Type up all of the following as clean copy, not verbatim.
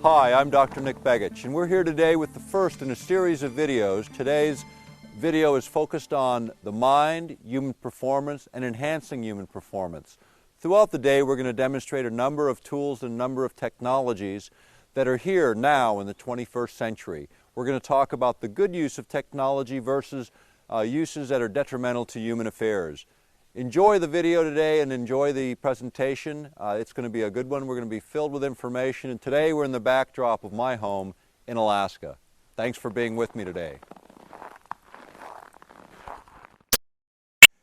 Hi, I'm Dr. Nick Bregich, and we're here today with the first in a series of videos. Today's video is focused on the mind, human performance, and enhancing human performance. Throughout the day, we're going to demonstrate a number of tools and a number of technologies that are here now in the 21st century. We're going to talk about the good use of technology versus uses that are detrimental to human affairs. Enjoy the video today and enjoy the presentation. It's going to be a good one. We're going to be filled with information. And today we're in the backdrop of my home in Alaska. Thanks for being with me today.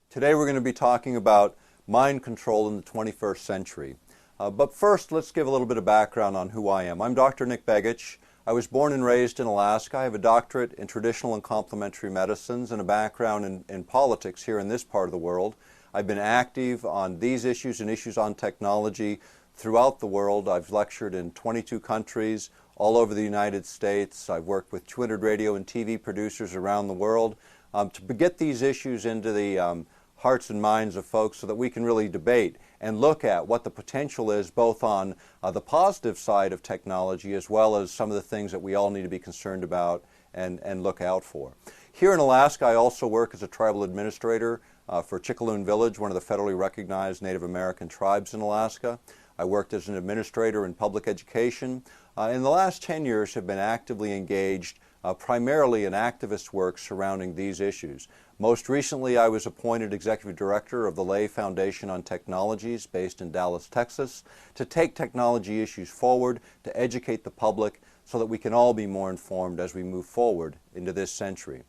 Today we're going to be talking about mind control in the 21st century. But first, let's give a little bit of background on who I am. I'm Dr. Nick Bregich. I was born and raised in Alaska. I have a doctorate in traditional and complementary medicines and a background in politics here in this part of the world. I've been active on these issues and issues on technology throughout the world. I've lectured in 22 countries all over the United States. I've worked with 200 radio and TV producers around the world to get these issues into the hearts and minds of folks so that we can really debate and look at what the potential is both on the positive side of technology as well as some of the things that we all need to be concerned about and look out for. Here in Alaska, I also work as a tribal administrator for Chickaloon Village, one of the federally recognized Native American tribes in Alaska. I worked as an administrator in public education. In the last 10 years have been actively engaged primarily in activist work surrounding these issues. Most recently, I was appointed Executive Director of the Lay Foundation on Technologies based in Dallas, Texas, to take technology issues forward, to educate the public so that we can all be more informed as we move forward into this century.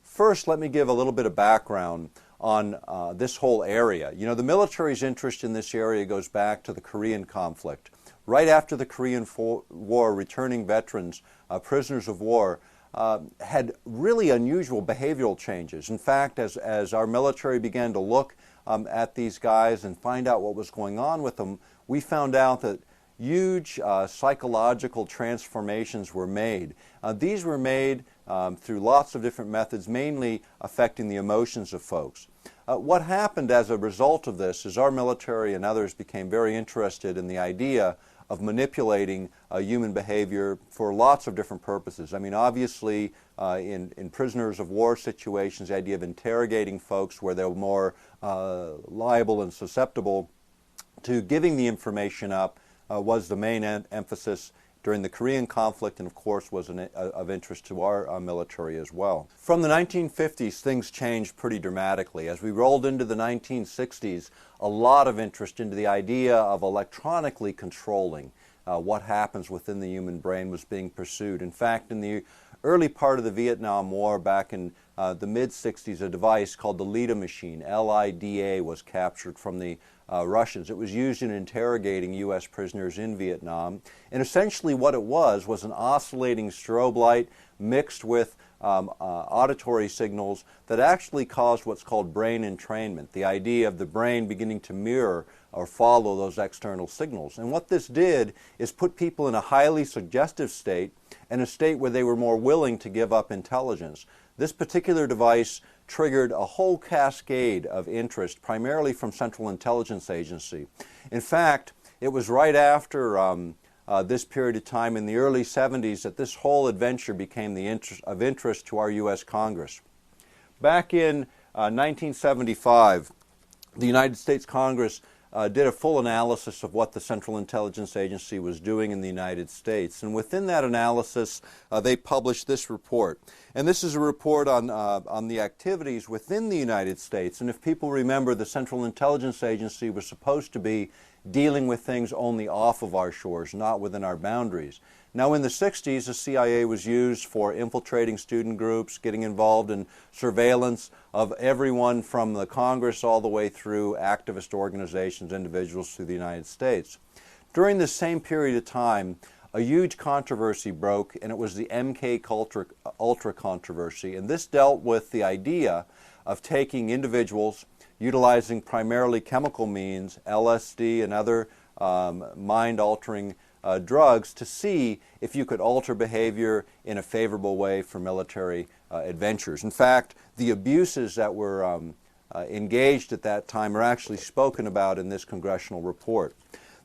First, let me give a little bit of background on this whole area. You know, the military's interest in this area goes back to the Korean conflict. Right after the Korean War, returning veterans, prisoners of war, had really unusual behavioral changes. In fact, as our military began to look at these guys and find out what was going on with them, we found out that huge psychological transformations were made. These were made through lots of different methods, mainly affecting the emotions of folks. What happened as a result of this is our military and others became very interested in the idea of manipulating human behavior for lots of different purposes. I mean, obviously, in prisoners of war situations, the idea of interrogating folks where they're more liable and susceptible to giving the information up was the main emphasis during the Korean conflict, and of course was of interest to our military as well. From the 1950s, things changed pretty dramatically. As we rolled into the 1960s, a lot of interest into the idea of electronically controlling what happens within the human brain was being pursued. In fact, in the early part of the Vietnam War, back in the mid-60s, a device called the LIDA machine, L-I-D-A, was captured from the Russians. It was used in interrogating U.S. prisoners in Vietnam. And essentially what it was an oscillating strobe light mixed with auditory signals that actually caused what's called brain entrainment, the idea of the brain beginning to mirror or follow those external signals. And what this did is put people in a highly suggestive state and a state where they were more willing to give up intelligence. This particular device triggered a whole cascade of interest, primarily from Central Intelligence Agency. In fact, it was right after this period of time in the early 70s that this whole adventure became of interest to our U.S. Congress. Back in 1975, the United States Congress did a full analysis of what the Central Intelligence Agency was doing in the United States. And within that analysis, they published this report. And this is a report on the activities within the United States. And if people remember, the Central Intelligence Agency was supposed to be dealing with things only off of our shores, not within our boundaries. Now, in the 60s, the CIA was used for infiltrating student groups, getting involved in surveillance of everyone from the Congress all the way through activist organizations, individuals through the United States. During this same period of time, a huge controversy broke, and it was the MK Ultra controversy. And this dealt with the idea of taking individuals, utilizing primarily chemical means, LSD and other mind-altering drugs, to see if you could alter behavior in a favorable way for military adventures. In fact, the abuses that were engaged at that time are actually spoken about in this congressional report.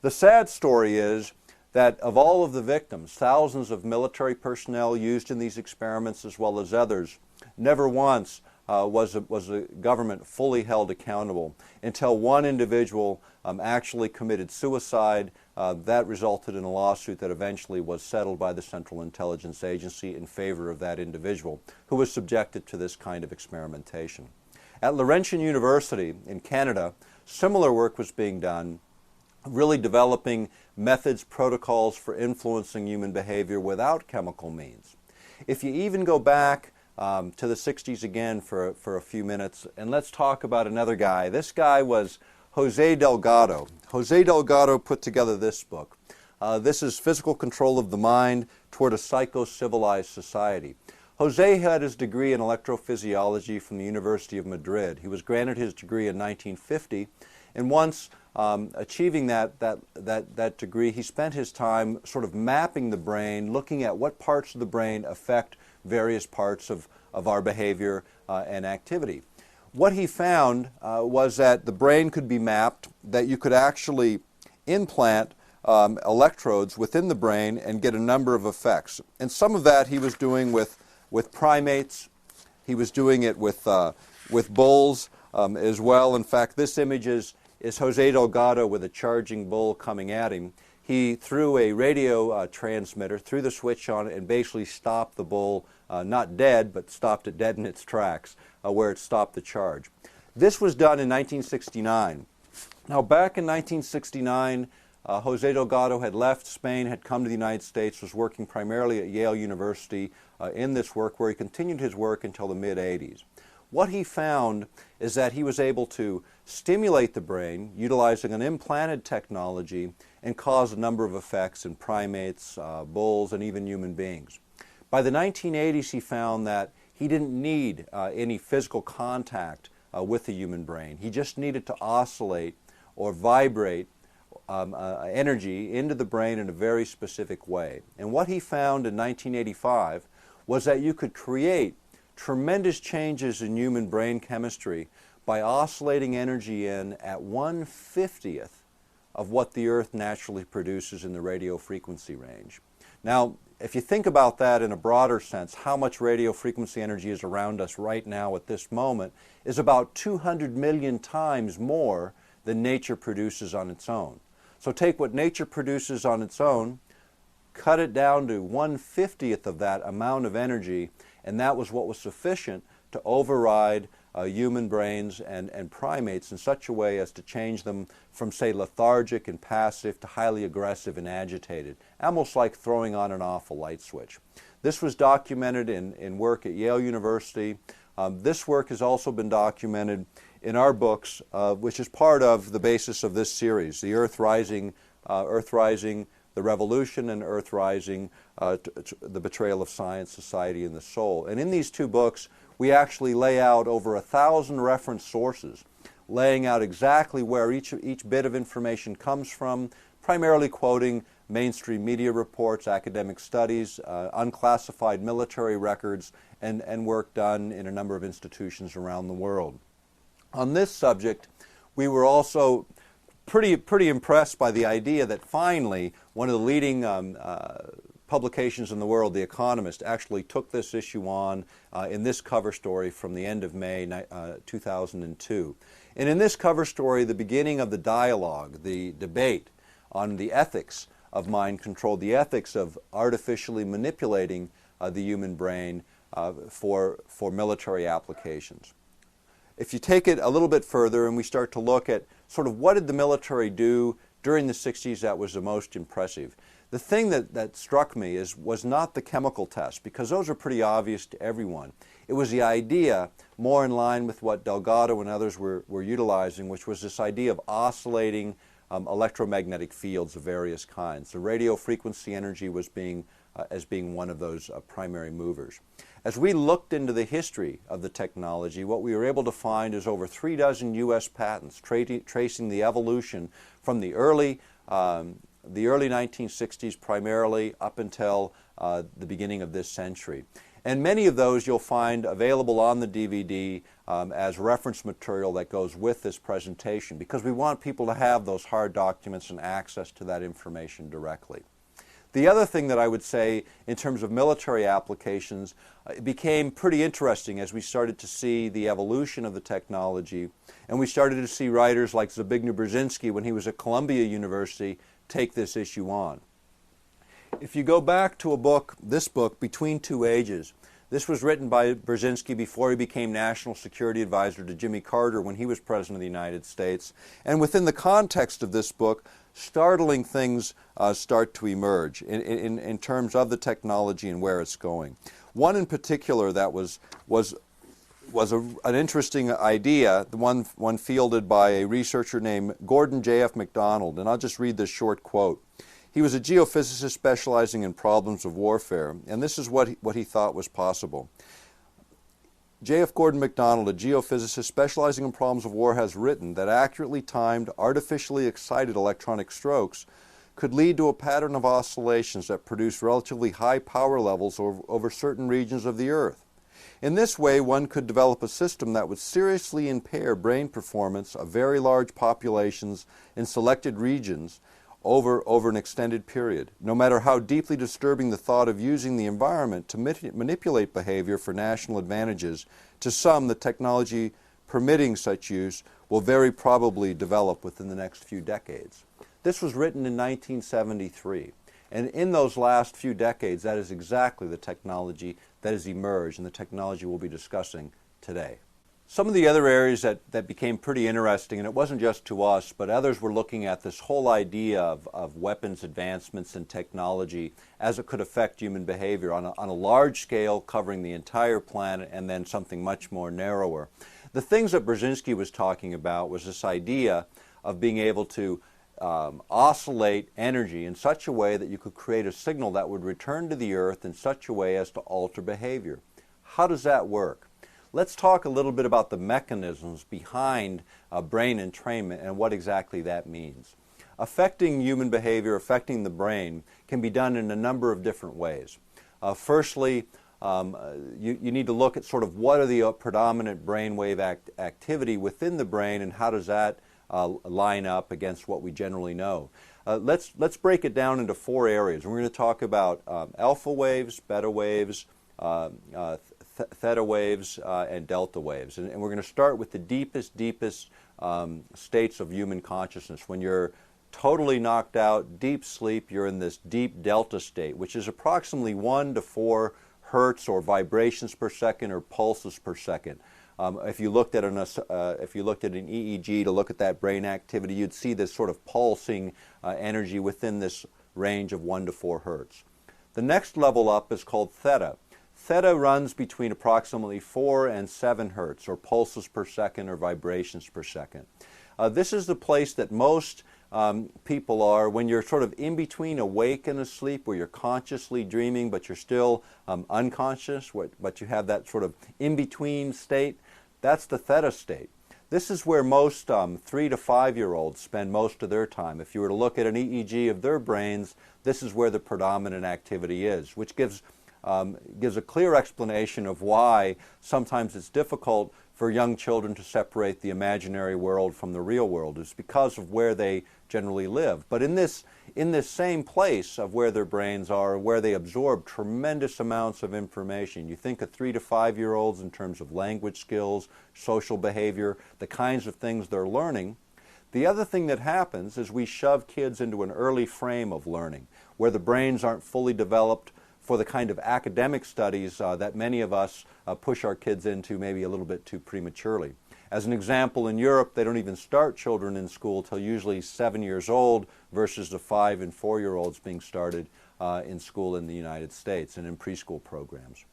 The sad story is that of all of the victims, thousands of military personnel used in these experiments as well as others, never once was the government fully held accountable until one individual actually committed suicide. That resulted in a lawsuit that eventually was settled by the Central Intelligence Agency in favor of that individual who was subjected to this kind of experimentation. At Laurentian University in Canada, similar work was being done, really developing methods, protocols for influencing human behavior without chemical means. If you even go back to the 60s again for a few minutes, and let's talk about another guy. This guy was Jose Delgado. Jose Delgado put together this book. This is Physical Control of the Mind Toward a Psycho-Civilized Society. Jose had his degree in electrophysiology from the University of Madrid. He was granted his degree in 1950, and once achieving that degree, he spent his time sort of mapping the brain, looking at what parts of the brain affect various parts of our behavior and activity. What he found was that the brain could be mapped, that you could actually implant electrodes within the brain and get a number of effects. And some of that he was doing with primates. He was doing it with bulls as well. In fact, this image is Jose Delgado with a charging bull coming at him. He threw a radio transmitter, threw the switch on it, and basically stopped the bull, not dead, but stopped it dead in its tracks, where it stopped the charge. This was done in 1969. Now, back in 1969, Jose Delgado had left Spain, had come to the United States, was working primarily at Yale University in this work, where he continued his work until the mid-'80s. What he found is that he was able to stimulate the brain utilizing an implanted technology and cause a number of effects in primates, bulls, and even human beings. By the 1980s, he found that he didn't need any physical contact with the human brain. He just needed to oscillate or vibrate energy into the brain in a very specific way. And what he found in 1985 was that you could create tremendous changes in human brain chemistry by oscillating energy in at 1/50th of what the Earth naturally produces in the radio frequency range. Now, if you think about that in a broader sense, how much radio frequency energy is around us right now at this moment is about 200 million times more than nature produces on its own. So take what nature produces on its own, cut it down to 1/50th of that amount of energy, and that was what was sufficient to override human brains and primates in such a way as to change them from, say, lethargic and passive to highly aggressive and agitated, almost like throwing on and off a light switch. This was documented in work at Yale University. This work has also been documented in our books, which is part of the basis of this series, the Earth Rising, The Revolution, and Earth Rising, The Betrayal of Science, Society, and the Soul. And in these two books, we actually lay out over 1,000 reference sources, laying out exactly where each bit of information comes from, primarily quoting mainstream media reports, academic studies, unclassified military records, and work done in a number of institutions around the world. On this subject, we were also pretty impressed by the idea that finally one of the leading publications in the world, The Economist, actually took this issue on in this cover story from the end of May 2002. And in this cover story, the beginning of the dialogue, the debate on the ethics of mind control, the ethics of artificially manipulating the human brain for military applications. If you take it a little bit further and we start to look at sort of what did the military do during the 60s that was the most impressive, the thing that struck me was not the chemical test, because those are pretty obvious to everyone. It was the idea, more in line with what Delgado and others were utilizing, which was this idea of oscillating electromagnetic fields of various kinds. The radio frequency energy was as being one of those primary movers. As we looked into the history of the technology, what we were able to find is over 36 U.S. patents tracing the evolution from the early 1960s primarily up until the beginning of this century. And many of those you'll find available on the DVD as reference material that goes with this presentation, because we want people to have those hard documents and access to that information directly. The other thing that I would say in terms of military applications, it became pretty interesting as we started to see the evolution of the technology, and we started to see writers like Zbigniew Brzezinski, when he was at Columbia University, take this issue on. If you go back to this book, Between Two Ages, this was written by Brzezinski before he became National Security Advisor to Jimmy Carter when he was President of the United States. And within the context of this book, startling things start to emerge in terms of the technology and where it's going. One in particular that was an interesting idea, the one fielded by a researcher named Gordon J.F. MacDonald, and I'll just read this short quote. He was a geophysicist specializing in problems of warfare, and this is what he thought was possible. J.F. Gordon MacDonald, a geophysicist specializing in problems of war, has written that accurately timed, artificially excited electronic strokes could lead to a pattern of oscillations that produce relatively high power levels over certain regions of the Earth. In this way, one could develop a system that would seriously impair brain performance of very large populations in selected regions over an extended period, no matter how deeply disturbing the thought of using the environment to manipulate behavior for national advantages. To some, the technology permitting such use will very probably develop within the next few decades. This was written in 1973, and in those last few decades, that is exactly the technology that has emerged and the technology we'll be discussing today. Some of the other areas that became pretty interesting, and it wasn't just to us, but others were looking at this whole idea of weapons advancements and technology as it could affect human behavior on a large scale, covering the entire planet, and then something much more narrower. The things that Brzezinski was talking about was this idea of being able to oscillate energy in such a way that you could create a signal that would return to the Earth in such a way as to alter behavior. How does that work? Let's talk a little bit about the mechanisms behind brain entrainment and what exactly that means. Affecting human behavior, affecting the brain, can be done in a number of different ways. Firstly, you need to look at sort of what are the predominant brainwave activity within the brain and how does that line up against what we generally know. Let's break it down into four areas. We're going to talk about alpha waves, beta waves, theta waves, and delta waves. And we're going to start with the deepest states of human consciousness. When you're totally knocked out, deep sleep, you're in this deep delta state, which is approximately 1 to 4 hertz or vibrations per second or pulses per second. If you looked at an EEG to look at that brain activity, you'd see this sort of pulsing energy within this range of 1 to 4 hertz. The next level up is called theta. Theta runs between approximately 4 and 7 hertz, or pulses per second or vibrations per second. This is the place that most people are when you're sort of in between awake and asleep, where you're consciously dreaming but you're still unconscious, but you have that sort of in-between state. That's the theta state. This is where most 3 to 5-year-olds spend most of their time. If you were to look at an EEG of their brains, this is where the predominant activity is, which gives a clear explanation of why sometimes it's difficult for young children to separate the imaginary world from the real world. It's because of where they generally live. But in this same place of where their brains are, where they absorb tremendous amounts of information. You think of 3 to 5-year-olds in terms of language skills, social behavior, the kinds of things they're learning. The other thing that happens is we shove kids into an early frame of learning, where the brains aren't fully developed for the kind of academic studies that many of us push our kids into maybe a little bit too prematurely. As an example, in Europe, they don't even start children in school till usually 7 years old versus the 5 and 4-year-olds being started in school in the United States and in preschool programs.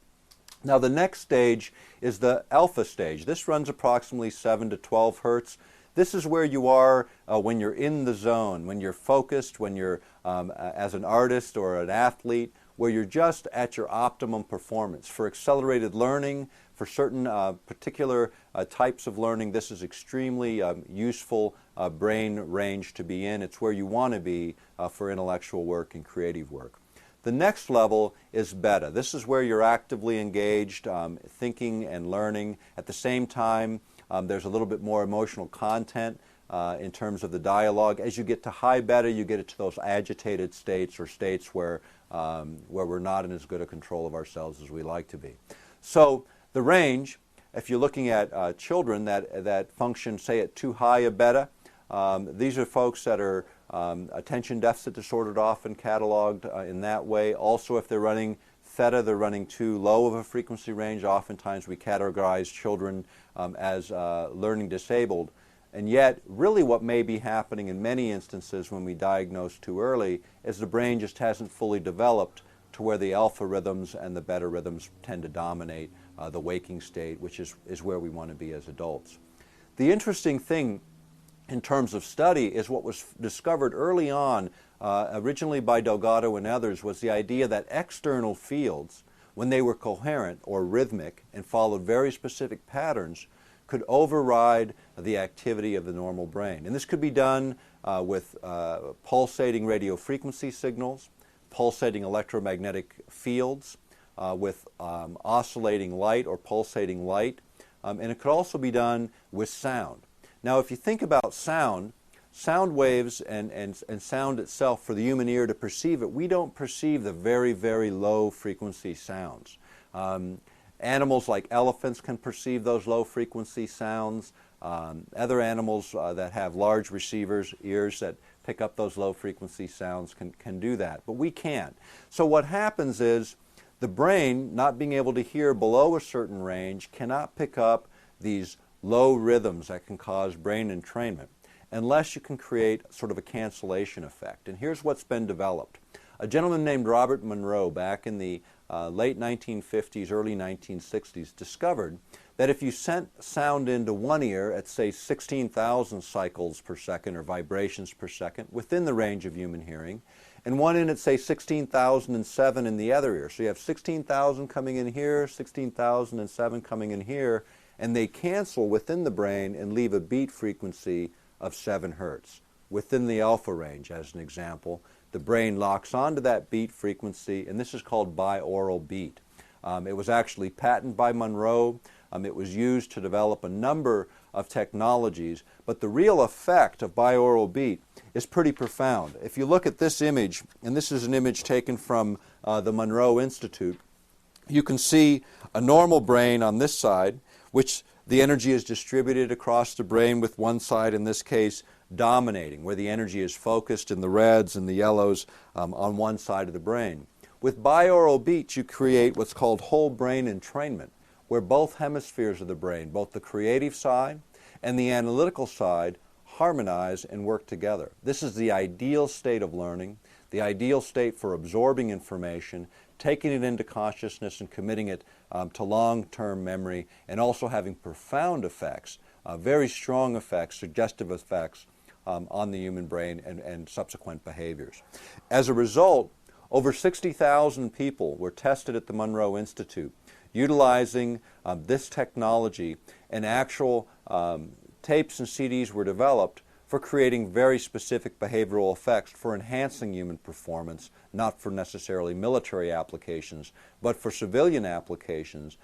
Now the next stage is the alpha stage. This runs approximately 7 to 12 hertz. This is where you are when you're in the zone, when you're focused, when you're as an artist or an athlete, where you're just at your optimum performance. For accelerated learning, for certain particular types of learning, this is extremely useful brain range to be in. It's where you want to be for intellectual work and creative work. The next level is beta. This is where you're actively engaged, thinking and learning. At the same time, there's a little bit more emotional content in terms of the dialogue. As you get to high beta, you get to those agitated states, or states where we're not in as good a control of ourselves as we like to be. So the range, if you're looking at children that function, say, at too high a beta, these are folks that are attention deficit disordered, often cataloged in that way. Also, if they're running theta, they're running too low of a frequency range. Oftentimes we categorize children as learning disabled. And yet, really what may be happening in many instances when we diagnose too early is the brain just hasn't fully developed to where the alpha rhythms and the beta rhythms tend to dominate the waking state, which is where we want to be as adults. The interesting thing in terms of study is what was discovered early on, originally by Delgado and others, was the idea that external fields, when they were coherent or rhythmic and followed very specific patterns, could override the activity of the normal brain. And this could be done with pulsating radio frequency signals, pulsating electromagnetic fields, with oscillating light or pulsating light, and it could also be done with sound. Now, if you think about sound waves and sound itself, for the human ear to perceive it, we don't perceive the very, very low frequency sounds. Animals like elephants can perceive those low frequency sounds. Other animals that have large receivers, ears that pick up those low frequency sounds can do that, but we can't. So what happens is the brain, not being able to hear below a certain range, cannot pick up these low rhythms that can cause brain entrainment unless you can create sort of a cancellation effect. And here's what's been developed. A gentleman named Robert Monroe, back in the late 1950s, early 1960s, discovered that if you sent sound into one ear at, say, 16,000 cycles per second or vibrations per second, within the range of human hearing, and one in at, say, 16,007 in the other ear. So you have 16,000 coming in here, 16,007 coming in here, and they cancel within the brain and leave a beat frequency of 7 hertz. Within the alpha range, as an example, the brain locks onto that beat frequency, and this is called binaural beat. It was actually patented by Monroe. It was used to develop a number of technologies, but the real effect of binaural beat is pretty profound. If you look at this image, and this is an image taken from the Monroe Institute, you can see a normal brain on this side, which the energy is distributed across the brain, with one side, in this case, dominating, where the energy is focused in the reds and the yellows on one side of the brain. With binaural beats, you create what's called whole brain entrainment, where both hemispheres of the brain, both the creative side and the analytical side, harmonize and work together. This is the ideal state of learning, the ideal state for absorbing information, taking it into consciousness and committing it to long-term memory, and also having profound effects, very strong effects, suggestive effects on the human brain and subsequent behaviors. As a result, over 60,000 people were tested at the Monroe Institute utilizing this technology, and actual tapes and CDs were developed for creating very specific behavioral effects for enhancing human performance, not for necessarily military applications, but for civilian applications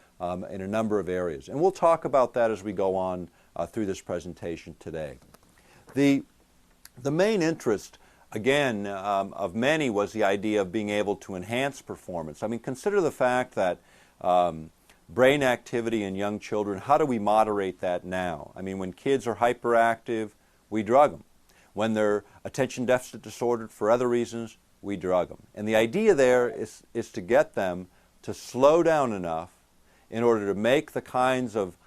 in a number of areas. And we'll talk about that as we go on through this presentation today. The main interest, again, of many was the idea of being able to enhance performance. I mean, consider the fact that brain activity in young children, how do we moderate that now? I mean, when kids are hyperactive, we drug them. When they're attention deficit disordered for other reasons, we drug them. And the idea there is to get them to slow down enough in order to make the kinds of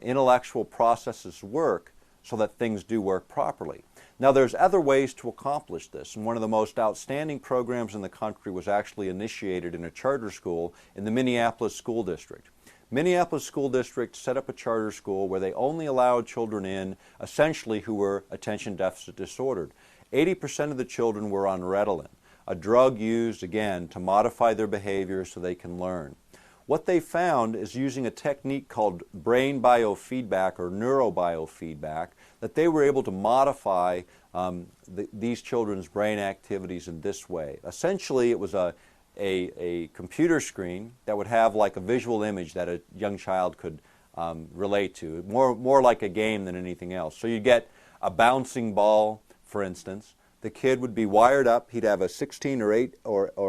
intellectual processes work so that things do work properly. Now, there's other ways to accomplish this, and one of the most outstanding programs in the country was actually initiated in a charter school in the Minneapolis School District. Minneapolis School District set up a charter school where they only allowed children in, essentially, who were attention deficit disordered. 80% of the children were on Ritalin, a drug used, again, to modify their behavior so they can learn. What they found is, using a technique called brain biofeedback or neurobiofeedback, that they were able to modify these children's brain activities in this way. Essentially, it was a computer screen that would have like a visual image that a young child could relate to, more like a game than anything else. So you get a bouncing ball, for instance, the kid would be wired up. He'd have a 16 or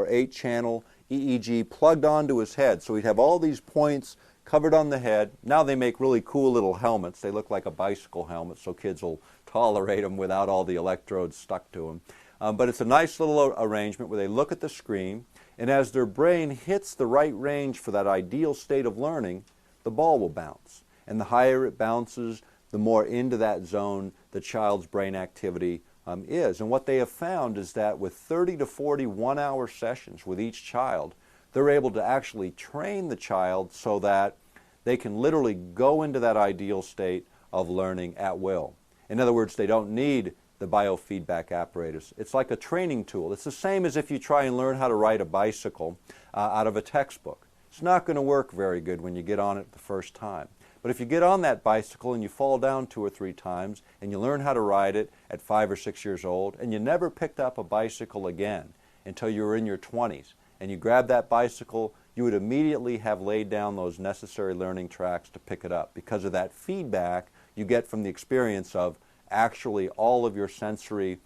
8 channel EEG plugged onto his head. So he'd have all these points covered on the head. Now they make really cool little helmets. They look like a bicycle helmet, so kids will tolerate them without all the electrodes stuck to them. But it's a nice little arrangement where they look at the screen, and as their brain hits the right range for that ideal state of learning, the ball will bounce. And the higher it bounces, the more into that zone the child's brain activity is. And what they have found is that with 30 to 40 one-hour sessions with each child, they're able to actually train the child so that they can literally go into that ideal state of learning at will. In other words, they don't need the biofeedback apparatus. It's like a training tool. It's the same as if you try and learn how to ride a bicycle out of a textbook. It's not going to work very good when you get on it the first time. But if you get on that bicycle and you fall down 2 or 3 times and you learn how to ride it at 5 or 6 years old and you never picked up a bicycle again until you were in your 20s and you grabbed that bicycle, you would immediately have laid down those necessary learning tracks to pick it up because of that feedback you get from the experience of actually all of your sensory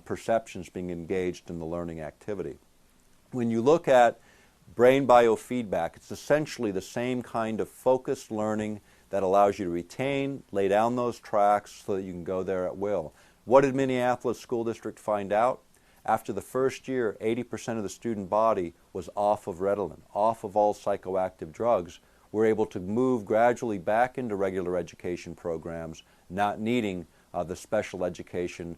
perceptions being engaged in the learning activity. When you look at brain biofeedback, it's essentially the same kind of focused learning that allows you to retain, lay down those tracks so that you can go there at will. What did Minneapolis School District find out? After the first year, 80% of the student body was off of Ritalin, off of all psychoactive drugs. We're able to move gradually back into regular education programs, not needing the special education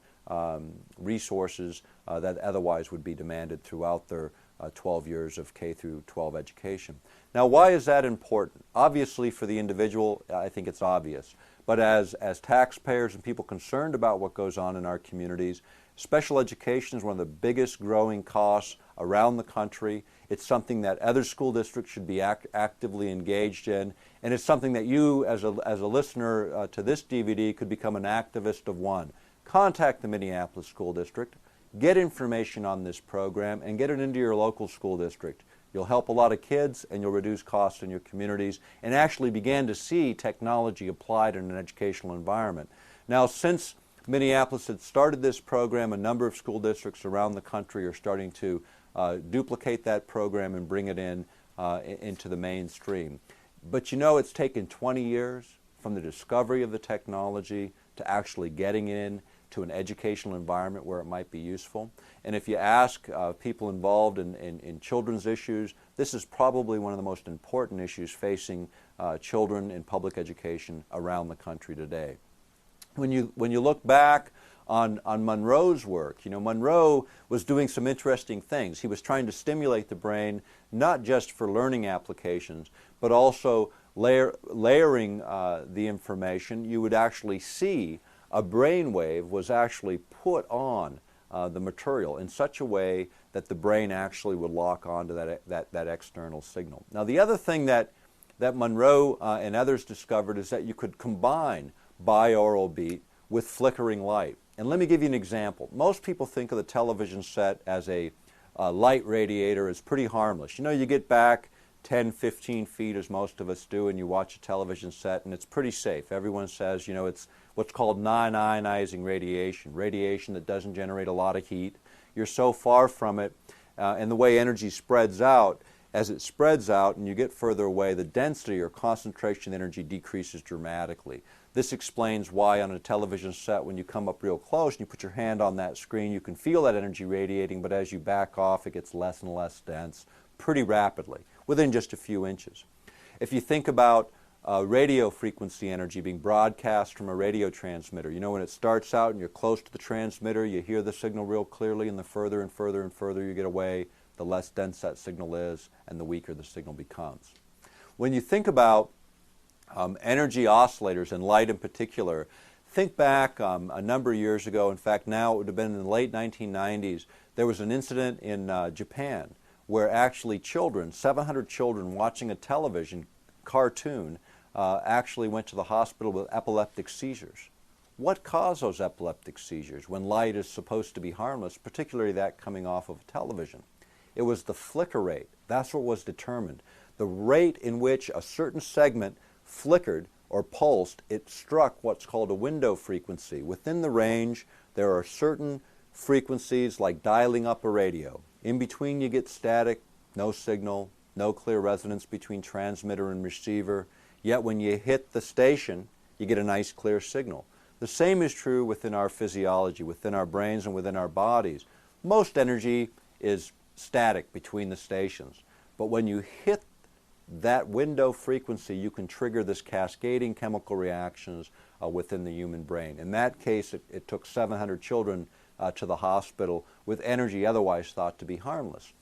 resources that otherwise would be demanded throughout their 12 years of K through 12 education. Now, why is that important? Obviously, for the individual, I think it's obvious. But as taxpayers and people concerned about what goes on in our communities, special education is one of the biggest growing costs around the country. It's something that other school districts should be actively engaged in, and it's something that you, as a listener to this DVD, could become an activist of one. Contact the Minneapolis School District, get information on this program, and get it into your local school district. You'll help a lot of kids, and you'll reduce costs in your communities, and actually begin to see technology applied in an educational environment. Now, since Minneapolis had started this program, a number of school districts around the country are starting to duplicate that program and bring it into the mainstream. But you know, it's taken 20 years from the discovery of the technology to actually getting in to an educational environment where it might be useful. And if you ask people involved in children's issues, this is probably one of the most important issues facing children in public education around the country today. When you look back on Monroe's work, you know, Monroe was doing some interesting things. He was trying to stimulate the brain not just for learning applications, but also layering the information. You would actually see a brain wave was actually put on the material in such a way that the brain actually would lock onto that external signal. Now, the other thing that Monroe and others discovered is that you could combine binaural beat with flickering light. And let me give you an example. Most people think of the television set as a light radiator as pretty harmless. You know, you get back 10, 15 feet, as most of us do, and you watch a television set, and it's pretty safe. Everyone says, you know, it's what's called non-ionizing radiation, radiation that doesn't generate a lot of heat. You're so far from it, and the way energy spreads out, as it spreads out and you get further away, the density or concentration of energy decreases dramatically. This explains why on a television set, when you come up real close and you put your hand on that screen, you can feel that energy radiating, but as you back off, it gets less and less dense pretty rapidly, within just a few inches. If you think about radio frequency energy being broadcast from a radio transmitter, you know, when it starts out and you're close to the transmitter, you hear the signal real clearly, and the further and further and further you get away, the less dense that signal is and the weaker the signal becomes. When you think about energy oscillators and light in particular, think back a number of years ago. In fact, now it would have been in the late 1990s, there was an incident in Japan where actually children, 700 children watching a television cartoon, actually went to the hospital with epileptic seizures. What caused those epileptic seizures when light is supposed to be harmless, particularly that coming off of a television? It was the flicker rate. That's what was determined. The rate in which a certain segment flickered or pulsed, it struck what's called a window frequency. Within the range, there are certain frequencies like dialing up a radio. In between you get static, no signal, no clear resonance between transmitter and receiver. Yet when you hit the station, you get a nice clear signal. The same is true within our physiology, within our brains and within our bodies. Most energy is static between the stations. But when you hit that window frequency, you can trigger this cascading chemical reactions within the human brain. In that case, it took 700 children to the hospital with energy otherwise thought to be harmless.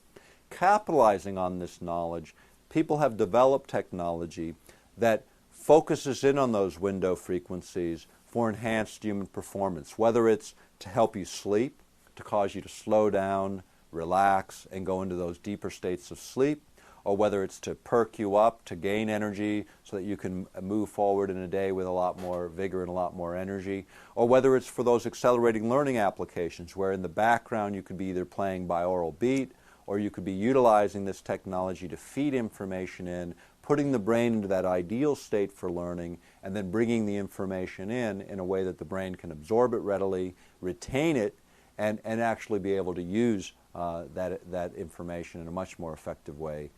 Capitalizing on this knowledge, people have developed technology that focuses in on those window frequencies for enhanced human performance, whether it's to help you sleep, to cause you to slow down, relax, and go into those deeper states of sleep, or whether it's to perk you up, to gain energy so that you can move forward in a day with a lot more vigor and a lot more energy, or whether it's for those accelerating learning applications where in the background you could be either playing binaural beat or you could be utilizing this technology to feed information in, putting the brain into that ideal state for learning, and then bringing the information in a way that the brain can absorb it readily, retain it, and actually be able to use that information in a much more effective way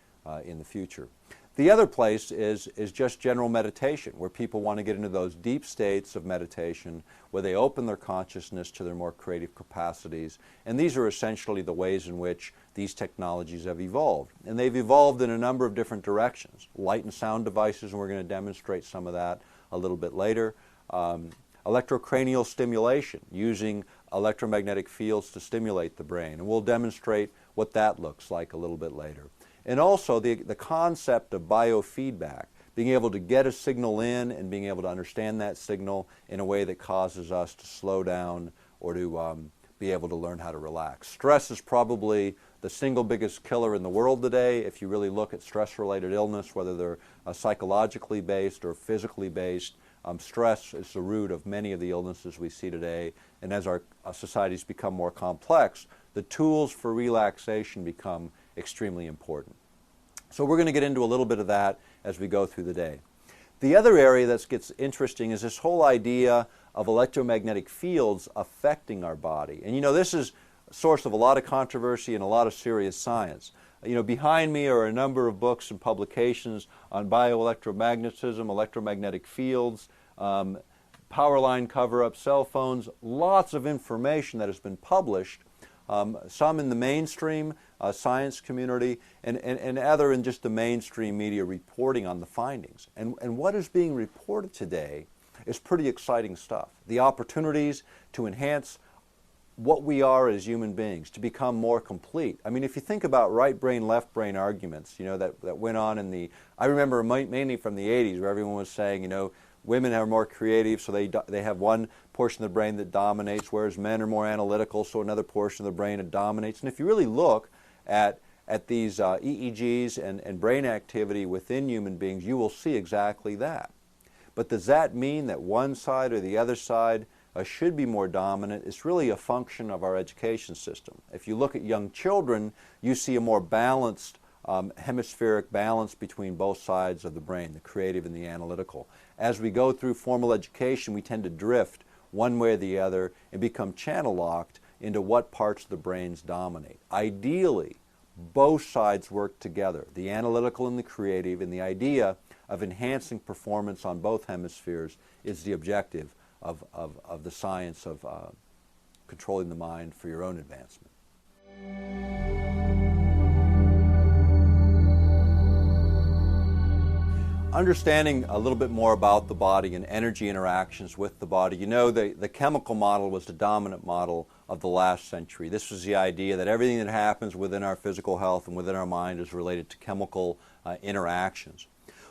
in the future. The other place is just general meditation, where people want to get into those deep states of meditation where they open their consciousness to their more creative capacities. And these are essentially the ways in which these technologies have evolved. And they've evolved in a number of different directions. Light and sound devices, and we're going to demonstrate some of that a little bit later. Electrocranial stimulation, using electromagnetic fields to stimulate the brain. And we'll demonstrate what that looks like a little bit later. And also the concept of biofeedback, being able to get a signal in and being able to understand that signal in a way that causes us to slow down or to be able to learn how to relax. Stress is probably the single biggest killer in the world today. If you really look at stress-related illness, whether they're psychologically based or physically based, stress is the root of many of the illnesses we see today. And as our societies become more complex, the tools for relaxation become extremely important. So we're going to get into a little bit of that as we go through the day. The other area that gets interesting is this whole idea of electromagnetic fields affecting our body. And you know, this is a source of a lot of controversy and a lot of serious science. You know, behind me are a number of books and publications on bioelectromagnetism, electromagnetic fields, power line cover-up, cell phones, lots of information that has been published, some in the mainstream science community and other in just the mainstream media reporting on the findings. And what is being reported today is pretty exciting stuff. The opportunities to enhance what we are as human beings, to become more complete. I mean, if you think about right brain, left brain arguments, you know, that went on in I remember mainly from the 80s where everyone was saying, you know, women are more creative, so they have one portion of the brain that dominates, whereas men are more analytical, so another portion of the brain that dominates. And if you really look at these EEGs and brain activity within human beings, you will see exactly that. But does that mean that one side or the other side should be more dominant? It's really a function of our education system. If you look at young children, you see a more balanced hemispheric balance between both sides of the brain, the creative and the analytical. As we go through formal education, we tend to drift one way or the other and become channel locked into what parts of the brains dominate. Ideally, both sides work together, the analytical and the creative, and the idea of enhancing performance on both hemispheres is the objective of the science of controlling the mind for your own advancement. Understanding a little bit more about the body and energy interactions with the body. You know, the chemical model was the dominant model of the last century. This was the idea that everything that happens within our physical health and within our mind is related to chemical interactions.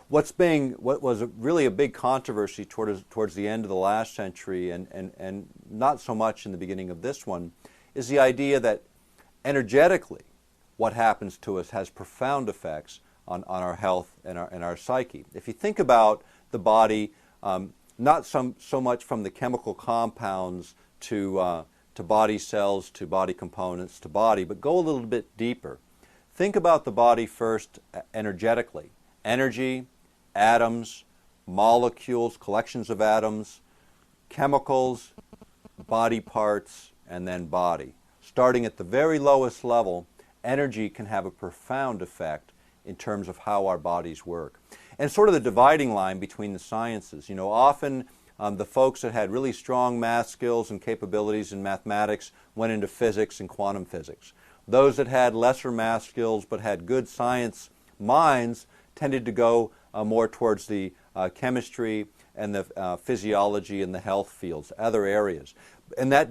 What was really a big controversy towards the end of the last century and not so much in the beginning of this one is the idea that energetically what happens to us has profound effects on our health and our psyche. If you think about the body, not so much from the chemical compounds to body cells, to body components, to body, but go a little bit deeper. Think about the body first energetically. Energy, atoms, molecules, collections of atoms, chemicals, body parts, and then body. Starting at the very lowest level, energy can have a profound effect in terms of how our bodies work. And sort of the dividing line between the sciences. You know, often the folks that had really strong math skills and capabilities in mathematics went into physics and quantum physics. Those that had lesser math skills but had good science minds tended to go more towards the chemistry and the physiology and the health fields, other areas. And that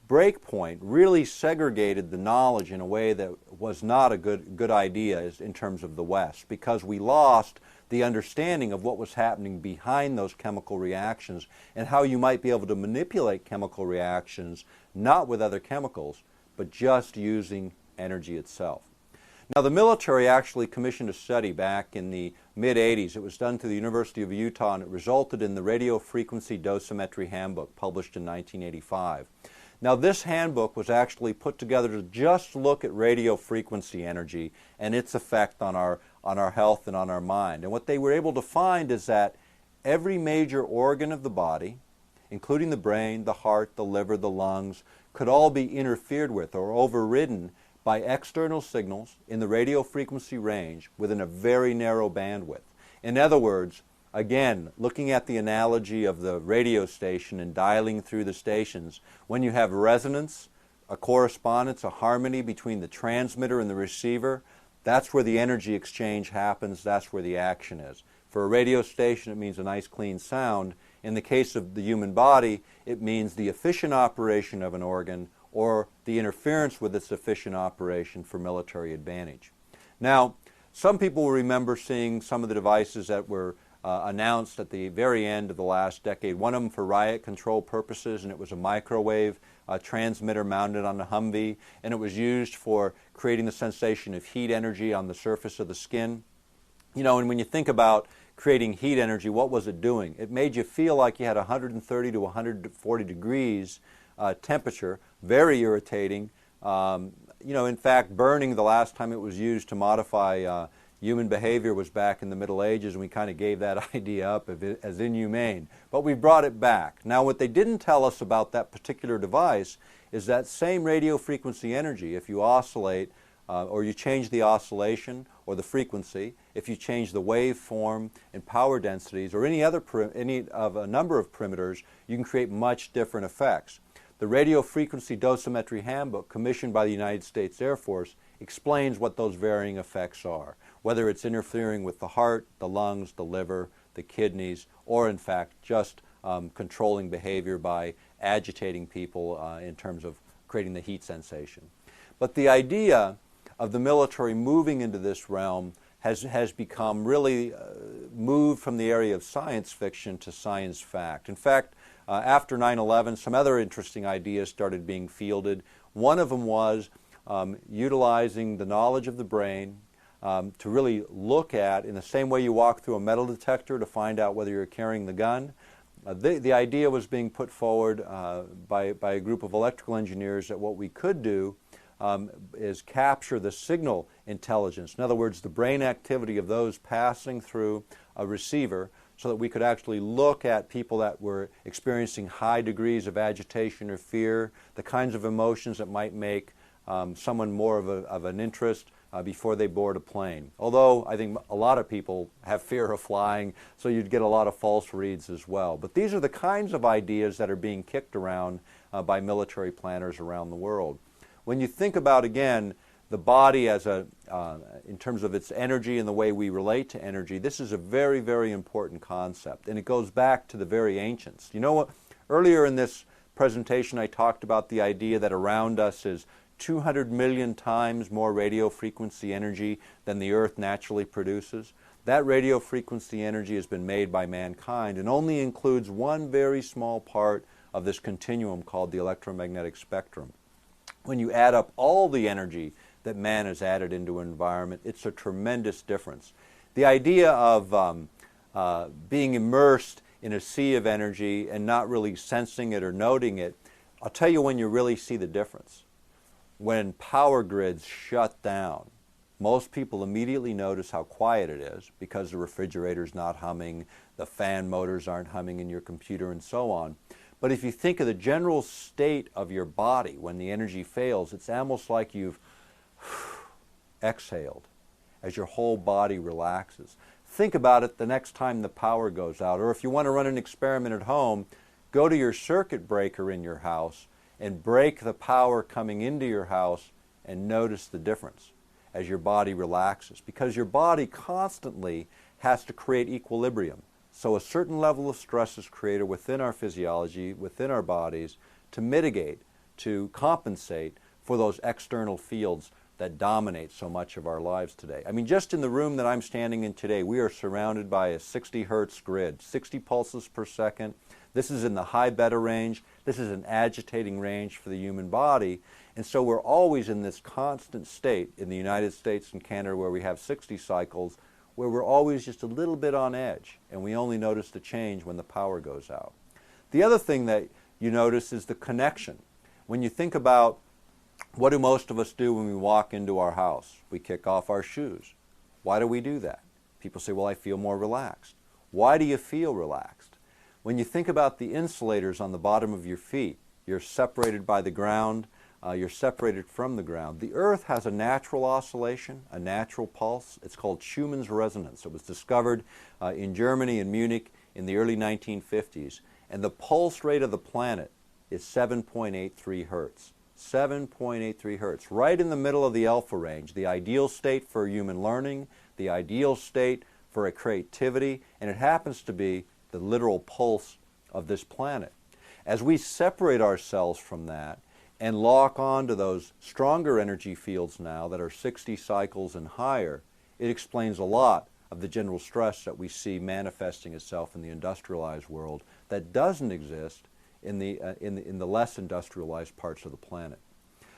break point really segregated the knowledge in a way that was not a good idea in terms of the West, because we lost the understanding of what was happening behind those chemical reactions and how you might be able to manipulate chemical reactions, not with other chemicals, but just using energy itself. Now, the military actually commissioned a study back in the mid-'80s. It was done through the University of Utah, and it resulted in the Radio Frequency Dosimetry Handbook, published in 1985. Now, this handbook was actually put together to just look at radio frequency energy and its effect on our health and on our mind. And what they were able to find is that every major organ of the body, including the brain, the heart, the liver, the lungs, could all be interfered with or overridden by external signals in the radio frequency range within a very narrow bandwidth. In other words, again, looking at the analogy of the radio station and dialing through the stations, when you have resonance, a correspondence, a harmony between the transmitter and the receiver, that's where the energy exchange happens, that's where the action is. For a radio station, it means a nice clean sound. In the case of the human body, it means the efficient operation of an organ or the interference with its efficient operation for military advantage. Now, some people will remember seeing some of the devices that were announced at the very end of the last decade, one of them for riot control purposes, and it was a microwave transmitter mounted on a Humvee, and it was used for creating the sensation of heat energy on the surface of the skin. You know, and when you think about creating heat energy, what was it doing? It made you feel like you had 130 to 140 degrees temperature, very irritating. You know, in fact, burning the last time it was used to modify human behavior was back in the Middle Ages, and we kind of gave that idea up as inhumane. But we brought it back. Now, what they didn't tell us about that particular device is that same radio frequency energy, if you oscillate or you change the oscillation or the frequency, if you change the waveform and power densities or any of a number of parameters, you can create much different effects. The Radio Frequency Dosimetry Handbook, commissioned by the United States Air Force, explains what those varying effects are, whether it's interfering with the heart, the lungs, the liver, the kidneys, or in fact just controlling behavior by agitating people in terms of creating the heat sensation. But the idea of the military moving into this realm has become really moved from the area of science fiction to science fact. In fact, after 9/11, some other interesting ideas started being fielded. One of them was utilizing the knowledge of the brain to really look at, in the same way you walk through a metal detector to find out whether you're carrying the gun. The idea was being put forward by a group of electrical engineers that what we could do is capture the signal intelligence. In other words, the brain activity of those passing through a receiver, so that we could actually look at people that were experiencing high degrees of agitation or fear, the kinds of emotions that might make someone more of an interest before they board a plane. Although I think a lot of people have fear of flying, so you'd get a lot of false reads as well. But these are the kinds of ideas that are being kicked around by military planners around the world. When you think about, again, the body as in terms of its energy and the way we relate to energy, this is a very, very important concept, and it goes back to the very ancients. You know what? Earlier in this presentation I talked about the idea that around us is 200 million times more radio frequency energy than the Earth naturally produces. That radio frequency energy has been made by mankind and only includes one very small part of this continuum called the electromagnetic spectrum. When you add up all the energy that man has added into an environment, it's a tremendous difference. The idea of being immersed in a sea of energy and not really sensing it or noting it, I'll tell you when you really see the difference. When power grids shut down. most people immediately notice how quiet it is because the refrigerator's not humming, the fan motors aren't humming in your computer, and so on. But if you think of the general state of your body when the energy fails, it's almost like you've exhaled as your whole body relaxes. Think about it the next time the power goes out, or if you want to run an experiment at home, go to your circuit breaker in your house and break the power coming into your house and notice the difference as your body relaxes, because your body constantly has to create equilibrium. So a certain level of stress is created within our physiology, within our bodies, to mitigate, to compensate for those external fields that dominate so much of our lives today. I mean, just in the room that I'm standing in today, we are surrounded by a 60 hertz grid, 60 pulses per second. This is in the high beta range. This is an agitating range for the human body. And so we're always in this constant state in the United States and Canada, where we have 60 cycles, where we're always just a little bit on edge, and we only notice the change when the power goes out. The other thing that you notice is the connection. When you think about what do most of us do when we walk into our house? We kick off our shoes. Why do we do that? People say, well, I feel more relaxed. Why do you feel relaxed? When you think about the insulators on the bottom of your feet, you're separated by the ground, you're separated from the ground. The earth has a natural oscillation, a natural pulse. It's called Schumann's resonance. It was discovered in Germany, in Munich, in the early 1950s. And the pulse rate of the planet is 7.83 hertz. 7.83 hertz, right in the middle of the alpha range, the ideal state for human learning, the ideal state for a creativity, and it happens to be the literal pulse of this planet. As we separate ourselves from that and lock on to those stronger energy fields now that are 60 cycles and higher, it explains a lot of the general stress that we see manifesting itself in the industrialized world that doesn't exist in the less industrialized parts of the planet.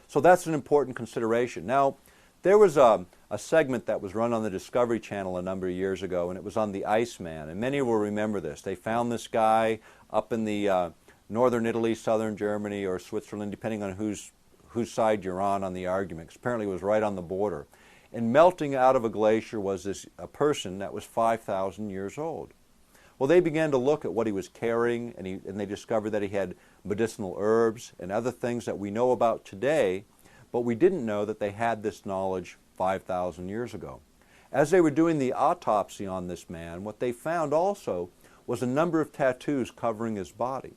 So that's an important consideration. Now, there was a segment that was run on the Discovery Channel a number of years ago, and it was on the Iceman, and many will remember this. They found this guy up in the northern Italy, southern Germany, or Switzerland, depending on whose side you're on the argument. 'Cause apparently it was right on the border. And melting out of a glacier was a person that was 5,000 years old. Well, they began to look at what he was carrying, and they discovered that he had medicinal herbs and other things that we know about today, but we didn't know that they had this knowledge 5,000 years ago. As they were doing the autopsy on this man, what they found also was a number of tattoos covering his body.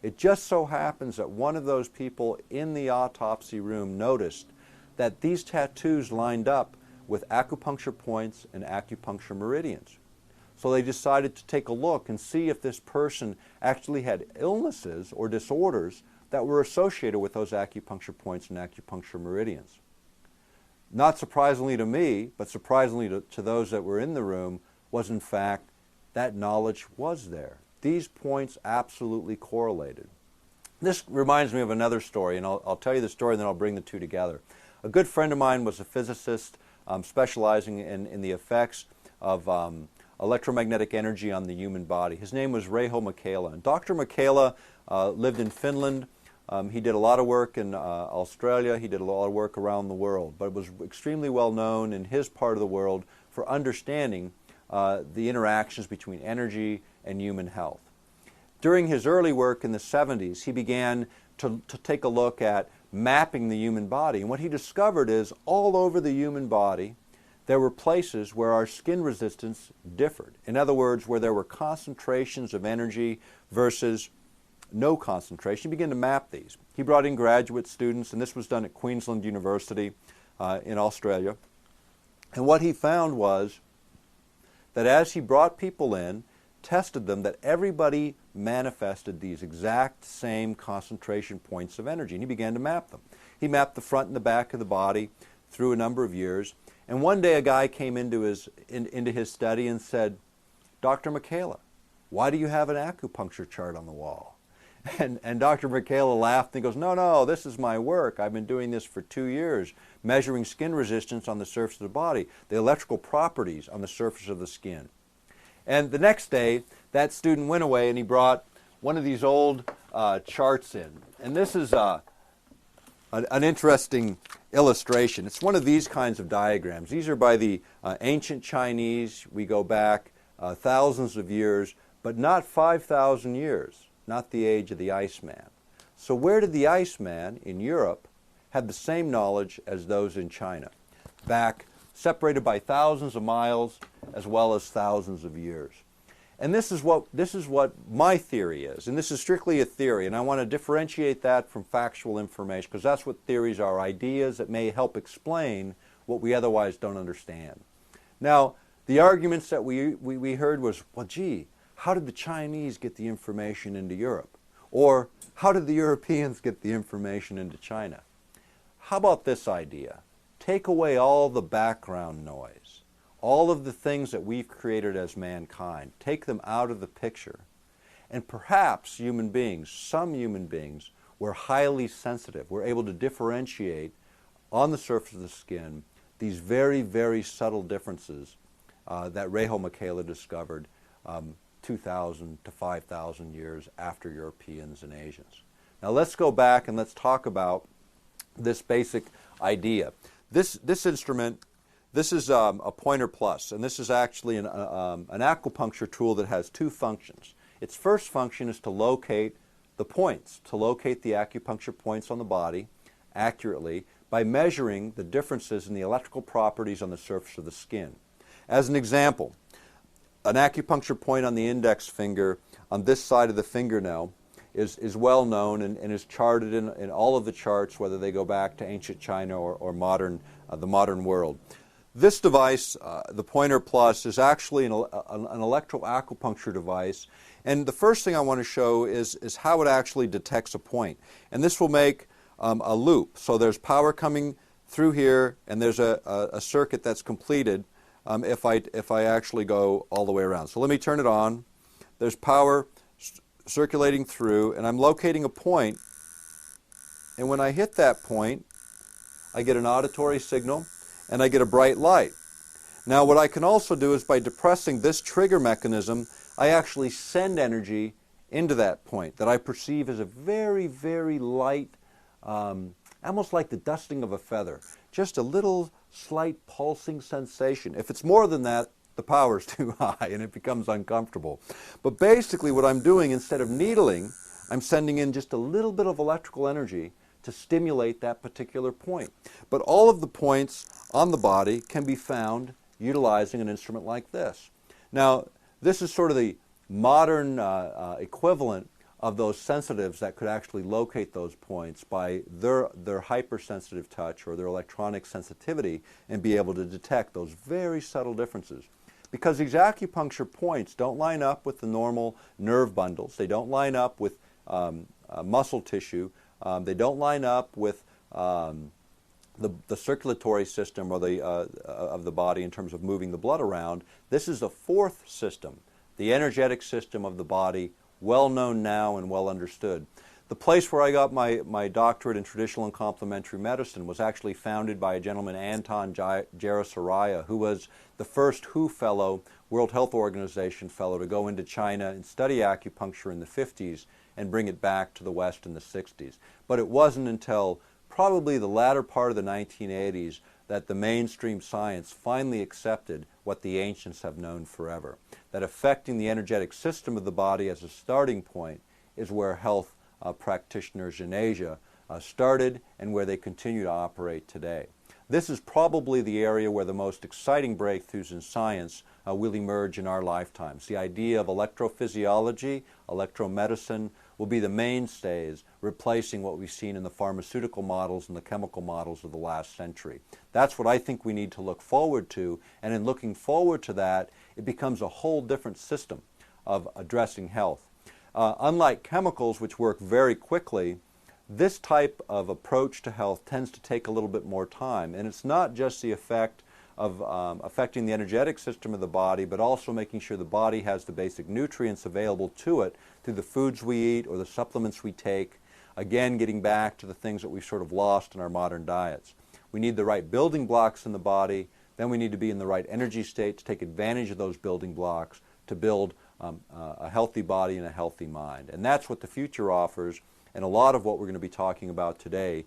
It just so happens that one of those people in the autopsy room noticed that these tattoos lined up with acupuncture points and acupuncture meridians. So they decided to take a look and see if this person actually had illnesses or disorders that were associated with those acupuncture points and acupuncture meridians. Not surprisingly to me, but surprisingly to those that were in the room, was in fact that knowledge was there. These points absolutely correlated. This reminds me of another story, and I'll tell you the story and then I'll bring the two together. A good friend of mine was a physicist specializing in the effects of electromagnetic energy on the human body. His name was Reijo Michaela. And Dr. Michaela lived in Finland. He did a lot of work in Australia. He did a lot of work around the world, but was extremely well known in his part of the world for understanding the interactions between energy and human health. During his early work in the 70s, he began to take a look at mapping the human body. And what he discovered is all over the human body, there were places where our skin resistance differed. In other words, where there were concentrations of energy versus no concentration. He began to map these. He brought in graduate students, and this was done at Queensland University in Australia. And what he found was that as he brought people in, tested them, that everybody manifested these exact same concentration points of energy, and he began to map them. He mapped the front and the back of the body through a number of years. And one day a guy came into his study and said, "Dr. Michaela, why do you have an acupuncture chart on the wall?" And Dr. Michaela laughed and goes, no, this is my work. I've been doing this for 2 years, measuring skin resistance on the surface of the body, the electrical properties on the surface of the skin. And the next day, that student went away and he brought one of these old charts in. And this is an interesting illustration. It's one of these kinds of diagrams. These are by the ancient Chinese. We go back thousands of years, but not 5,000 years, not the age of the Iceman. So where did the Iceman in Europe have the same knowledge as those in China? Back, separated by thousands of miles as well as thousands of years. And this is what my theory is, and this is strictly a theory, and I want to differentiate that from factual information, because that's what theories are, ideas that may help explain what we otherwise don't understand. Now, the arguments that we heard was, well, gee, how did the Chinese get the information into Europe? Or how did the Europeans get the information into China? How about this idea? Take away all the background noise. All of the things that we've created as mankind, take them out of the picture. And perhaps human beings, some human beings, were highly sensitive. We're able to differentiate on the surface of the skin these very, very subtle differences that Reijo Michela discovered 2,000 to 5,000 years after Europeans and Asians. Now let's go back and let's talk about this basic idea. This instrument, this is a Pointer Plus, and this is actually an acupuncture tool that has two functions. Its first function is to locate the points, to locate the acupuncture points on the body accurately by measuring the differences in the electrical properties on the surface of the skin. As an example, an acupuncture point on the index finger on this side of the fingernail is well known and is charted in all of the charts, whether they go back to ancient China or the modern world. This device, the Pointer Plus, is actually an electroacupuncture device, and the first thing I want to show is how it actually detects a point. And this will make a loop. So there's power coming through here, and there's a circuit that's completed if I actually go all the way around. So let me turn it on. There's power circulating through, and I'm locating a point, and when I hit that point, I get an auditory signal, and I get a bright light. Now what I can also do is by depressing this trigger mechanism, I actually send energy into that point that I perceive as a very, very light, almost like the dusting of a feather. Just a little slight pulsing sensation. If it's more than that, the power's too high and it becomes uncomfortable. But basically what I'm doing, instead of needling, I'm sending in just a little bit of electrical energy to stimulate that particular point. But all of the points on the body can be found utilizing an instrument like this. Now, this is sort of the modern equivalent of those sensitives that could actually locate those points by their hypersensitive touch or their electronic sensitivity and be able to detect those very subtle differences. Because these acupuncture points don't line up with the normal nerve bundles. They don't line up with muscle tissue. They don't line up with the circulatory system or of the body in terms of moving the blood around. This is a fourth system, the energetic system of the body, well known now and well understood. The place where I got my doctorate in traditional and complementary medicine was actually founded by a gentleman, Anton Jarosaraya, who was the first WHO fellow, World Health Organization fellow, to go into China and study acupuncture in the 50s and bring it back to the West in the 60s. But it wasn't until probably the latter part of the 1980s that the mainstream science finally accepted what the ancients have known forever, that affecting the energetic system of the body as a starting point is where health practitioners in Asia started and where they continue to operate today. This is probably the area where the most exciting breakthroughs in science will emerge in our lifetimes. The idea of electrophysiology, electromedicine will be the mainstays, replacing what we've seen in the pharmaceutical models and the chemical models of the last century. That's what I think we need to look forward to, and in looking forward to that, it becomes a whole different system of addressing health. Unlike chemicals, which work very quickly, this type of approach to health tends to take a little bit more time, and it's not just the effect of affecting the energetic system of the body, but also making sure the body has the basic nutrients available to it through the foods we eat or the supplements we take. Again, getting back to the things that we've sort of lost in our modern diets. We need the right building blocks in the body, then we need to be in the right energy state to take advantage of those building blocks to build a healthy body and a healthy mind. And that's what the future offers, and a lot of what we're going to be talking about today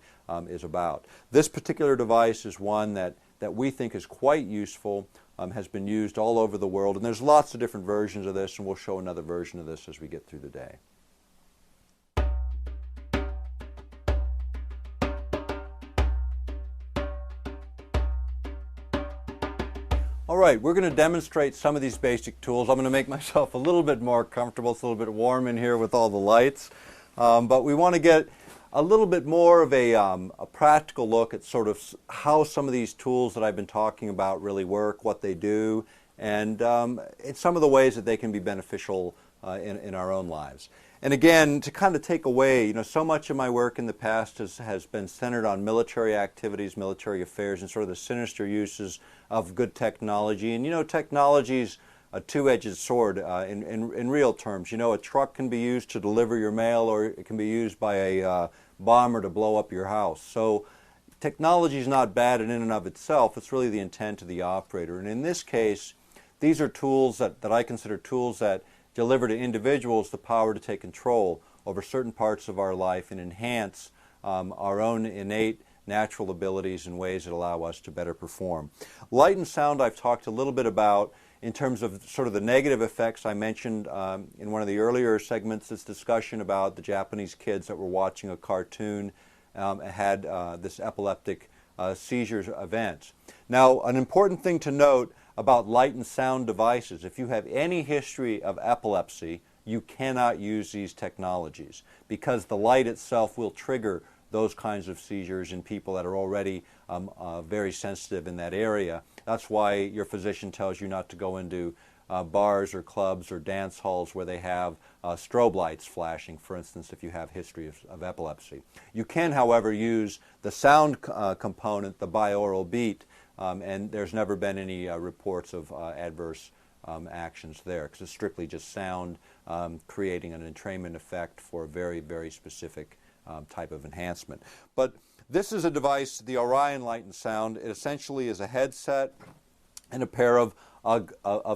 is about. This particular device is one that we think is quite useful, has been used all over the world, and there's lots of different versions of this, and we'll show another version of this as we get through the day. All right, we're going to demonstrate some of these basic tools. I'm going to make myself a little bit more comfortable. It's a little bit warm in here with all the lights. But we want to get a little bit more of a practical look at sort of how some of these tools that I've been talking about really work, what they do, and some of the ways that they can be beneficial in our own lives. And again, to kind of take away, so much of my work in the past has been centered on military activities, military affairs, and sort of the sinister uses of good technology. And technology's a two-edged sword in real terms. A truck can be used to deliver your mail, or it can be used by a bomber to blow up your house. So technology is not bad in and of itself. It's really the intent of the operator. And in this case, these are tools that I consider tools that deliver to individuals the power to take control over certain parts of our life and enhance our own innate natural abilities in ways that allow us to better perform. Light and sound I've talked a little bit about in terms of sort of the negative effects. I mentioned in one of the earlier segments this discussion about the Japanese kids that were watching a cartoon had this epileptic seizures event. Now, an important thing to note about light and sound devices: if you have any history of epilepsy, you cannot use these technologies because the light itself will trigger those kinds of seizures in people that are already very sensitive in that area. That's why your physician tells you not to go into bars or clubs or dance halls where they have strobe lights flashing, for instance, if you have history of epilepsy. You can, however, use the sound component, the binaural beat, and there's never been any reports of adverse actions there, because it's strictly just sound creating an entrainment effect for a very, very specific type of enhancement. But this is a device, the Orion Light and Sound. It essentially is a headset and a pair of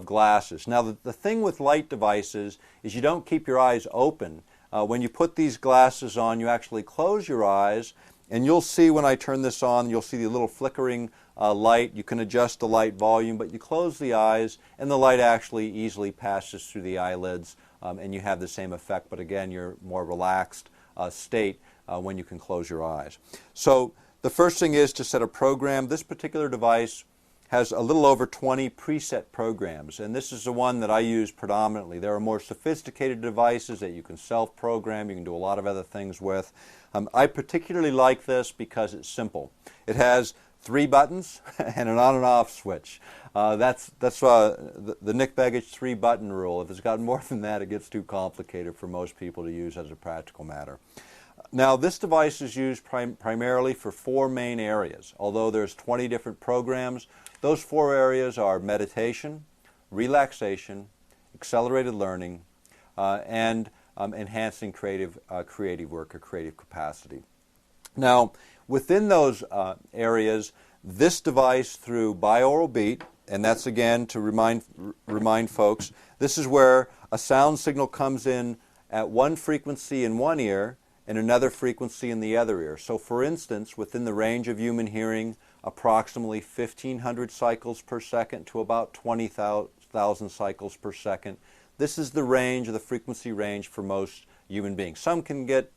glasses. Now, the thing with light devices is you don't keep your eyes open. When you put these glasses on, you actually close your eyes, and you'll see when I turn this on, you'll see the little flickering light. You can adjust the light volume, but you close the eyes, and the light actually easily passes through the eyelids, and you have the same effect, but again, you're more relaxed state when you can close your eyes. So the first thing is to set a program. This particular device has a little over 20 preset programs, and this is the one that I use predominantly. There are more sophisticated devices that you can self-program, you can do a lot of other things with. I particularly like this because it's simple. It has 3 buttons and an on and off switch. That's the Nick Bregich 3-button rule. If it's got more than that, it gets too complicated for most people to use as a practical matter. Now, this device is used primarily for 4 main areas. Although there's 20 different programs, those 4 areas are meditation, relaxation, accelerated learning, and enhancing creative work or creative capacity. Now, within those areas, this device through binaural beat, and that's again to remind folks, this is where a sound signal comes in at one frequency in one ear and another frequency in the other ear. So for instance, within the range of human hearing, approximately 1,500 cycles per second to about 20,000 cycles per second. This is the range, or the frequency range for most human beings. Some can get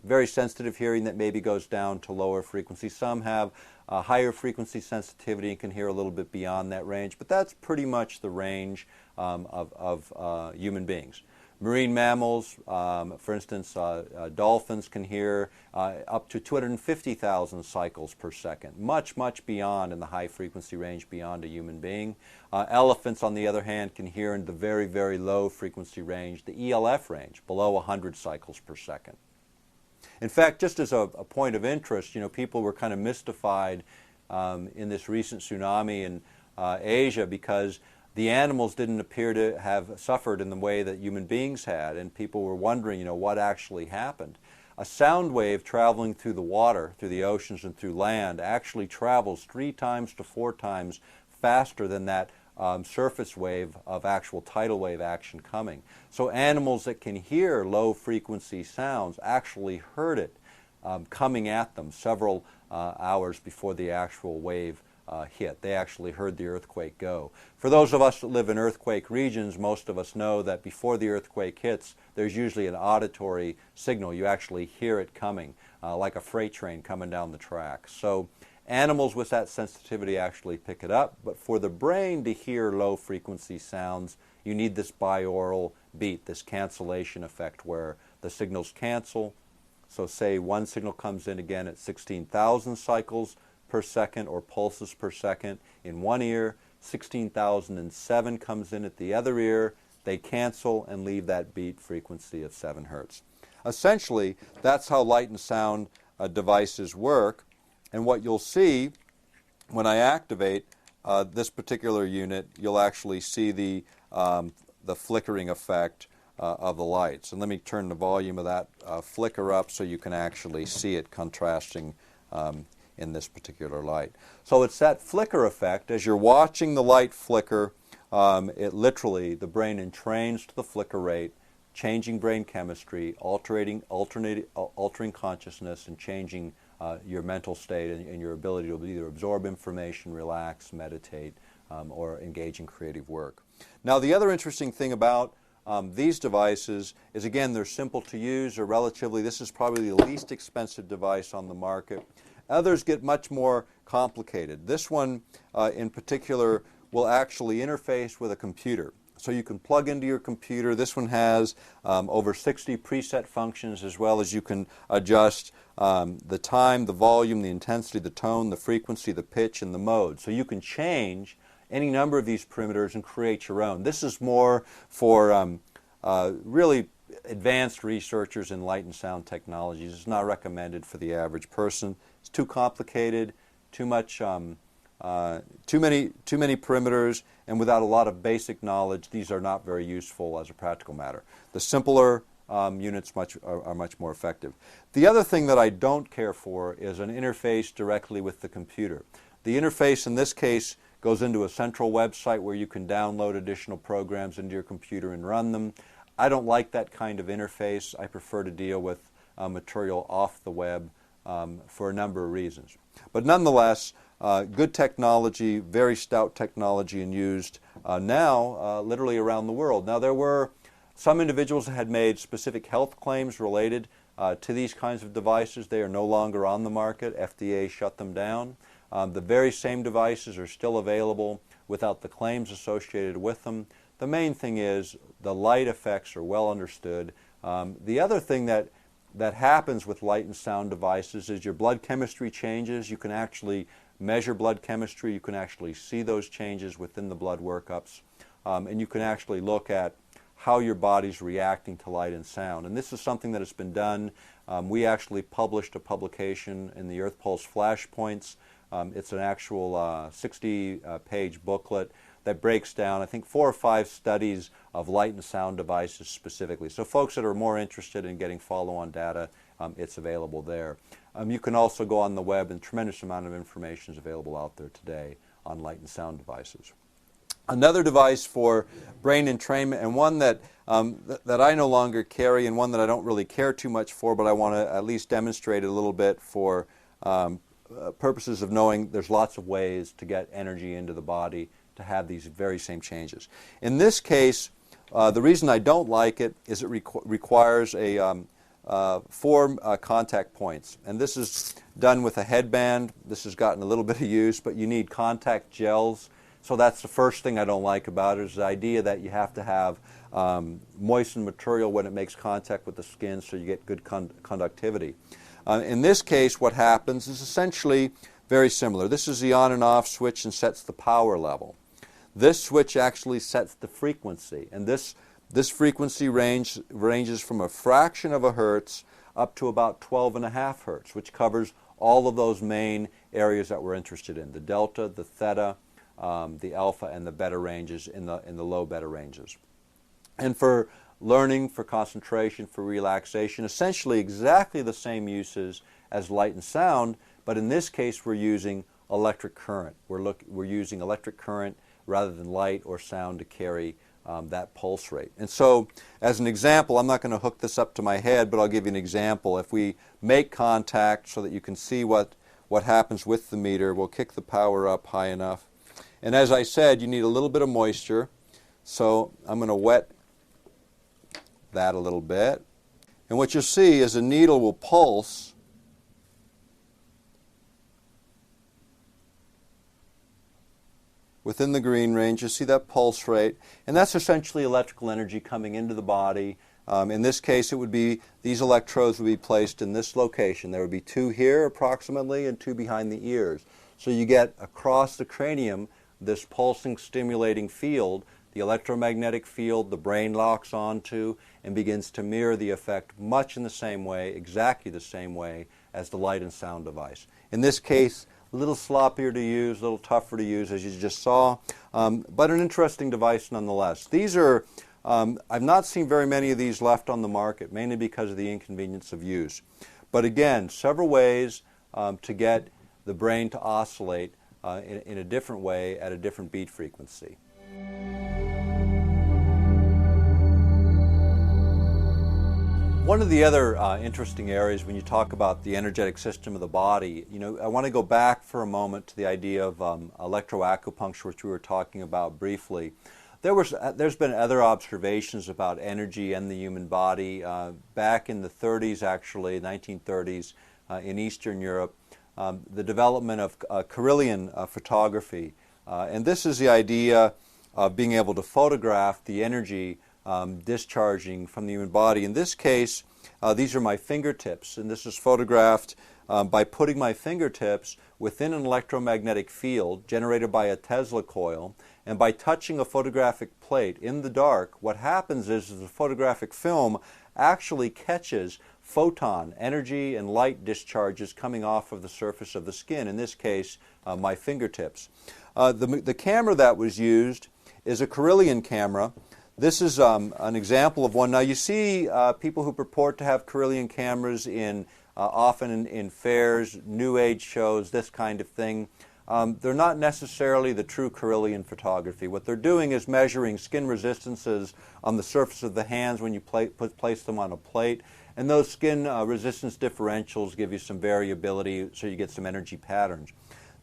very sensitive hearing that maybe goes down to lower frequency. Some have higher frequency sensitivity and can hear a little bit beyond that range, but that's pretty much the range of human beings. Marine mammals, for instance, dolphins can hear up to 250,000 cycles per second, much, much beyond in the high frequency range beyond a human being. Elephants, on the other hand, can hear in the very, very low frequency range, the ELF range, below 100 cycles per second. In fact, just as a point of interest, people were kind of mystified in this recent tsunami in Asia because the animals didn't appear to have suffered in the way that human beings had, and people were wondering, what actually happened. A sound wave traveling through the water, through the oceans and through land, actually travels 3 times to 4 times faster than that surface wave of actual tidal wave action coming. So animals that can hear low frequency sounds actually heard it coming at them several hours before the actual wave hit. They actually heard the earthquake go. For those of us that live in earthquake regions, most of us know that before the earthquake hits, there's usually an auditory signal. You actually hear it coming, like a freight train coming down the track. So animals with that sensitivity actually pick it up, but for the brain to hear low frequency sounds, you need this binaural beat, this cancellation effect where the signals cancel. So say one signal comes in again at 16,000 cycles per second or pulses per second in one ear, 16,007 comes in at the other ear, they cancel and leave that beat frequency of 7 hertz. Essentially, that's how light and sound devices work, and what you'll see when I activate this particular unit, you'll actually see the flickering effect of the lights. And let me turn the volume of that flicker up so you can actually see it contrasting in this particular light. So it's that flicker effect. As you're watching the light flicker, it literally, the brain entrains to the flicker rate, changing brain chemistry, altering consciousness, and changing your mental state and your ability to either absorb information, relax, meditate, or engage in creative work. Now, the other interesting thing about these devices is, again, they're simple to use, or relatively, this is probably the least expensive device on the market. Others get much more complicated. This one in particular will actually interface with a computer. So you can plug into your computer. This one has over 60 preset functions, as well as you can adjust the time, the volume, the intensity, the tone, the frequency, the pitch, and the mode. So you can change any number of these parameters and create your own. This is more for really advanced researchers in light and sound technologies. It's not recommended for the average person. It's too complicated, too many parameters, and without a lot of basic knowledge, these are not very useful as a practical matter. The simpler units are much more effective. The other thing that I don't care for is an interface directly with the computer. The interface in this case goes into a central website where you can download additional programs into your computer and run them. I don't like that kind of interface. I prefer to deal with material off the web for a number of reasons. But nonetheless, good technology, very stout technology, and used now literally around the world. Now, there were some individuals that had made specific health claims related to these kinds of devices. They are no longer on the market. FDA shut them down. The very same devices are still available without the claims associated with them. The main thing is the light effects are well understood. The other thing that happens with light and sound devices is your blood chemistry changes. You can actually measure blood chemistry. You can actually see those changes within the blood workups. And you can actually look at how your body's reacting to light and sound. And this is something that has been done. We actually published a publication in the Earth Pulse Flashpoints. It's an actual 60-page booklet that breaks down, I think, 4 or 5 studies of light and sound devices specifically. So folks that are more interested in getting follow-on data, it's available there. You can also go on the web, and a tremendous amount of information is available out there today on light and sound devices. Another device for brain entrainment, and one that I no longer carry, and one that I don't really care too much for, but I want to at least demonstrate it a little bit for purposes of knowing there's lots of ways to get energy into the body to have these very same changes. In this case, the reason I don't like it is it requires 4 contact points. And this is done with a headband. This has gotten a little bit of use, but you need contact gels. So that's the first thing I don't like about it, is the idea that you have to have moistened material when it makes contact with the skin so you get good conductivity. In this case, what happens is essentially very similar. This is the on and off switch and sets the power level. This switch actually sets the frequency, and this frequency ranges from a fraction of a hertz up to about 12.5 hertz, which covers all of those main areas that we're interested in: the delta, the theta, the alpha, and the beta ranges in the low beta ranges. And for learning, for concentration, for relaxation, essentially exactly the same uses as light and sound, but in this case we're using electric current. We're using electric current rather than light or sound to carry that pulse rate. And so, as an example, I'm not going to hook this up to my head, but I'll give you an example. If we make contact so that you can see what happens with the meter, we'll kick the power up high enough. And as I said, you need a little bit of moisture, so I'm going to wet that a little bit. And what you'll see is the needle will pulse within the green range. You see that pulse rate, and that's essentially electrical energy coming into the body. In this case, it would be these electrodes would be placed in this location. There would be 2 here approximately and 2 behind the ears. So you get across the cranium this pulsing, stimulating field. The electromagnetic field the brain locks onto and begins to mirror the effect much in the same way, exactly the same way as the light and sound device. In this case, a little sloppier to use, a little tougher to use, as you just saw, but an interesting device nonetheless. These are, I've not seen very many of these left on the market, mainly because of the inconvenience of use. But again, several ways to get the brain to oscillate in a different way at a different beat frequency. One of the other interesting areas when you talk about the energetic system of the body, I want to go back for a moment to the idea of electroacupuncture, which we were talking about briefly. There's been other observations about energy and the human body back in the 30s, actually, 1930s, in Eastern Europe. The development of Carillion photography. And this is the idea of being able to photograph the energy discharging from the human body. In this case, these are my fingertips, and this is photographed by putting my fingertips within an electromagnetic field generated by a Tesla coil, and by touching a photographic plate in the dark, what happens is the photographic film actually catches photon energy and light discharges coming off of the surface of the skin, in this case my fingertips. The camera that was used is a Carillion camera. This is an example of one. Now you see people who purport to have Carillion cameras often in fairs, New Age shows, this kind of thing. They're not necessarily the true Carillion photography. What they're doing is measuring skin resistances on the surface of the hands when you place them on a plate. And those skin resistance differentials give you some variability, so you get some energy patterns.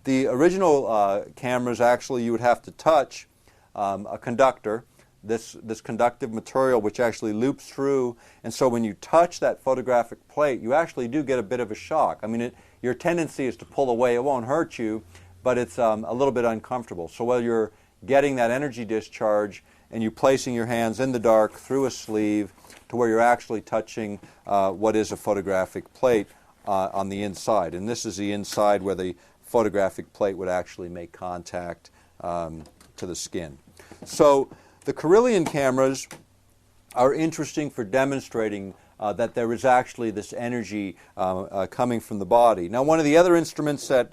The original cameras, actually, you would have to touch a conductor, this conductive material which actually loops through, and so when you touch that photographic plate, you actually do get a bit of a shock. I mean, your tendency is to pull away. It won't hurt you, but it's a little bit uncomfortable. So while you're getting that energy discharge and you're placing your hands in the dark through a sleeve to where you're actually touching what is a photographic plate on the inside. And this is the inside where the photographic plate would actually make contact to the skin. So the Carillion cameras are interesting for demonstrating that there is actually this energy coming from the body. Now, one of the other instruments that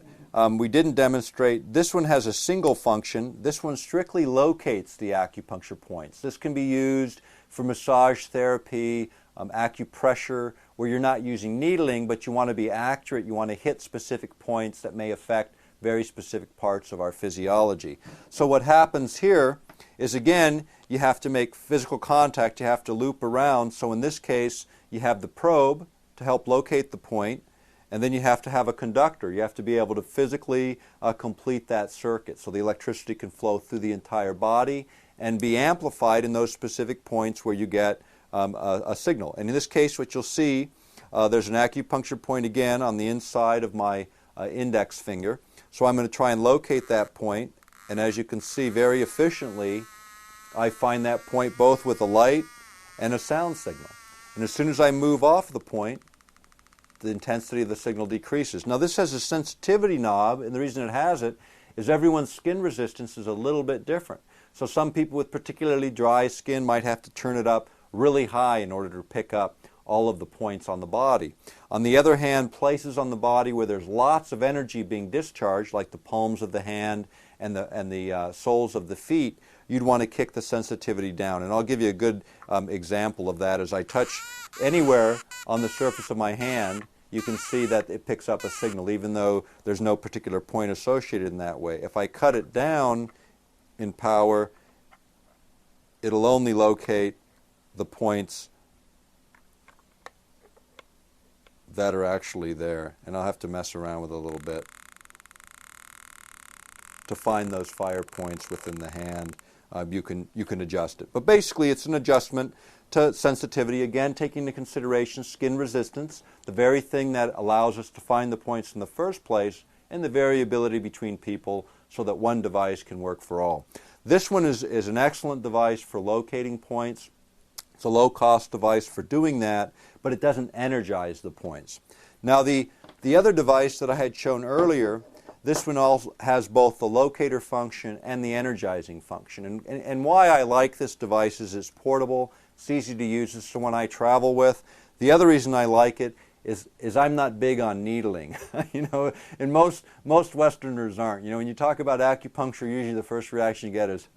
we didn't demonstrate, this one has a single function. This one strictly locates the acupuncture points. This can be used for massage therapy, acupressure, where you're not using needling, but you want to be accurate. You want to hit specific points that may affect very specific parts of our physiology. So what happens here is, again, you have to make physical contact. You have to loop around. So in this case, you have the probe to help locate the point, and then you have to have a conductor. You have to be able to physically complete that circuit so the electricity can flow through the entire body and be amplified in those specific points where you get a signal. And in this case, what you'll see, there's an acupuncture point again on the inside of my index finger. So I'm going to try and locate that point, and as you can see very efficiently, I find that point both with a light and a sound signal. And as soon as I move off the point, the intensity of the signal decreases. Now this has a sensitivity knob, and the reason it has it is everyone's skin resistance is a little bit different. So some people with particularly dry skin might have to turn it up really high in order to pick up all of the points on the body. On the other hand, places on the body where there's lots of energy being discharged, like the palms of the hand and the soles of the feet, you'd want to kick the sensitivity down. And I'll give you a good example of that. As I touch anywhere on the surface of my hand, you can see that it picks up a signal, even though there's no particular point associated in that way. If I cut it down in power, it'll only locate the points that are actually there. And I'll have to mess around with it a little bit to find those fire points within the hand. You can adjust it. But basically it's an adjustment to sensitivity, again taking into consideration skin resistance, the very thing that allows us to find the points in the first place, and the variability between people so that one device can work for all. This one is an excellent device for locating points. It's a low-cost device for doing that, but it doesn't energize the points. Now the other device that I had shown earlier, this one also has both the locator function and the energizing function. And why I like this device is it's portable, it's easy to use, it's the one I travel with. The other reason I like it is I'm not big on needling. And most Westerners aren't. When you talk about acupuncture, usually the first reaction you get is,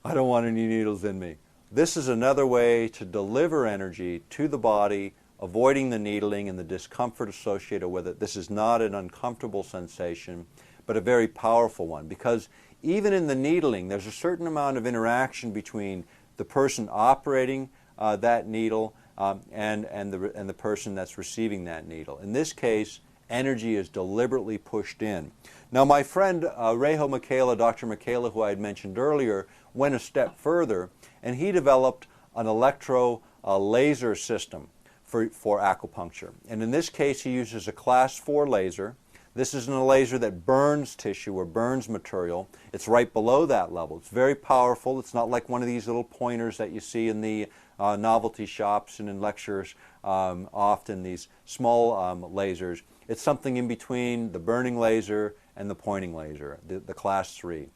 I don't want any needles in me. This is another way to deliver energy to the body, avoiding the needling and the discomfort associated with it. This is not an uncomfortable sensation, but a very powerful one, because even in the needling, there's a certain amount of interaction between the person operating that needle and the person that's receiving that needle. In this case, energy is deliberately pushed in. Now my friend Reijo Michaela, Dr. Michaela, who I had mentioned earlier, went a step further, and he developed an electro laser system for acupuncture. And in this case, he uses a class 4 laser. This isn't a laser that burns tissue or burns material. It's right below that level. It's very powerful. It's not like one of these little pointers that you see in the novelty shops and in lectures, often these small lasers. It's something in between the burning laser and the pointing laser, the class 3.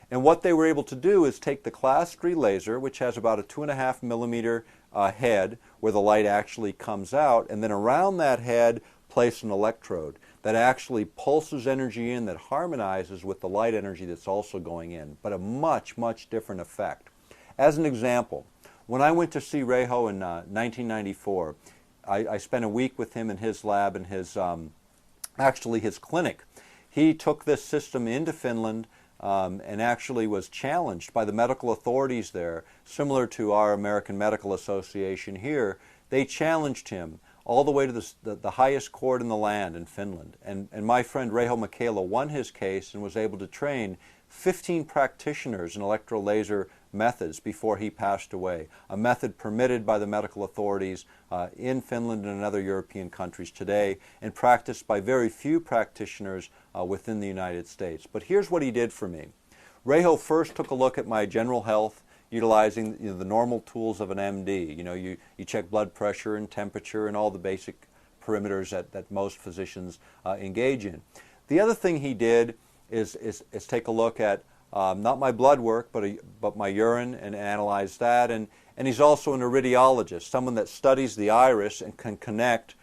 And what they were able to do is take the class 3 laser, which has about a 2.5 millimeter head where the light actually comes out, and then around that head place an electrode that actually pulses energy in that harmonizes with the light energy that's also going in, but a much, much different effect. As an example, when I went to see Reijo in 1994, I spent a week with him in his lab and his clinic. He took this system into Finland and actually was challenged by the medical authorities there, similar to our American Medical Association here. They challenged him all the way to the highest court in the land in Finland. And my friend Reijo Michaela won his case and was able to train 15 practitioners in electrolaser methods before he passed away, a method permitted by the medical authorities in Finland and in other European countries today, and practiced by very few practitioners within the United States. But here's what he did for me. Reijo first took a look at my general health, utilizing the normal tools of an MD. You check blood pressure and temperature and all the basic perimeters that most physicians engage in. The other thing he did is take a look at not my blood work, but my urine, and analyze that. And he's also an iridiologist, someone that studies the iris and can connect